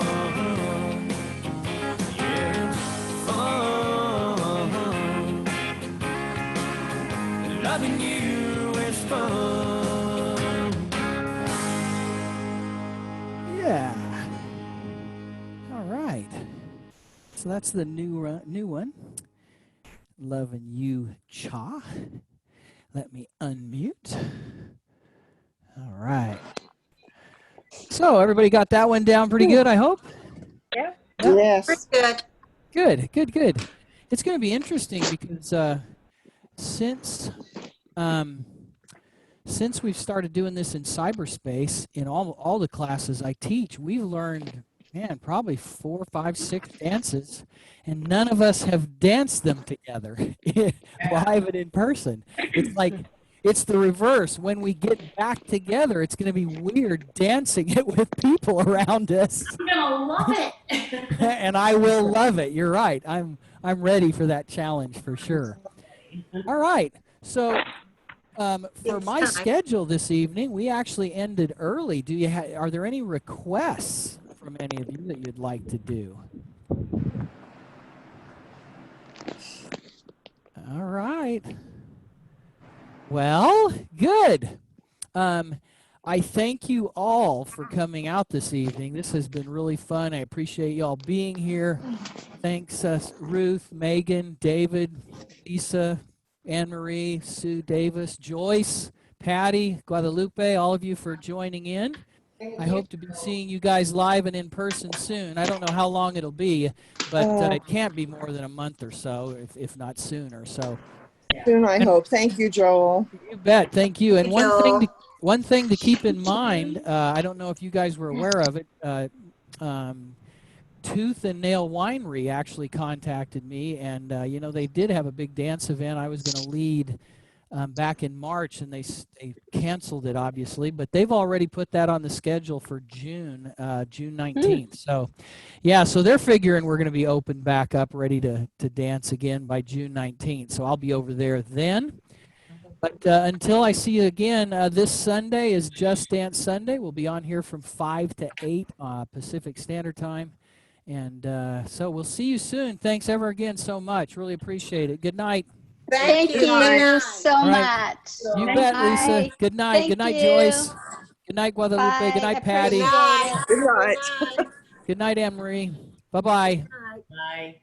Yeah, it's fun. Loving you is fun. Yeah. All right. So that's the new one. Loving You Cha. Let me unmute. All right. So everybody got that one down pretty good, I hope? Yeah. Yes. Good. Good, good, good. It's going to be interesting because since since we've started doing this in cyberspace, in all the classes I teach, we've learned, man, probably 4, 5, 6 dances, and none of us have danced them together live and in person. It's like, it's the reverse. When we get back together, it's going to be weird dancing it with people around us. I'm gonna love it. And I will love it. You're right. I'm ready for that challenge for sure. All right. So for my schedule this evening, we actually ended early. Do you are there any requests from any of you that you'd like to do? All right. Well, good. I thank you all for coming out this evening. This has been really fun. I appreciate you all being here. Thanks, Ruth, Megan, David, Lisa, Anne-Marie, Sue Davis, Joyce, Patty, Guadalupe, all of you for joining in. I hope to be seeing you guys live and in person soon. I don't know how long it'll be, but it can't be more than a month or so, if not sooner. So Soon, I hope. Thank you, Joel. you bet. Thank you. And one thing to keep in mind, I don't know if you guys were aware of it, Tooth and Nail Winery actually contacted me, and you know, they did have a big dance event I was going to lead back in March, and they canceled it, obviously, but they've already put that on the schedule for June 19th. So yeah, so they're figuring we're going to be open back up, ready to dance again by June 19th. So I'll be over there then. But until I see you again, this Sunday is Just Dance Sunday. We'll be on here from 5 to 8 Pacific Standard Time. And so we'll see you soon. Thanks ever again so much. Really appreciate it. Good night. Thank you so much. You bet, Lisa. Good night. Good night, Joyce. Good night, Guadalupe. Good night, Patty. Good night. Good night, Anne-Marie. Bye-bye. Bye.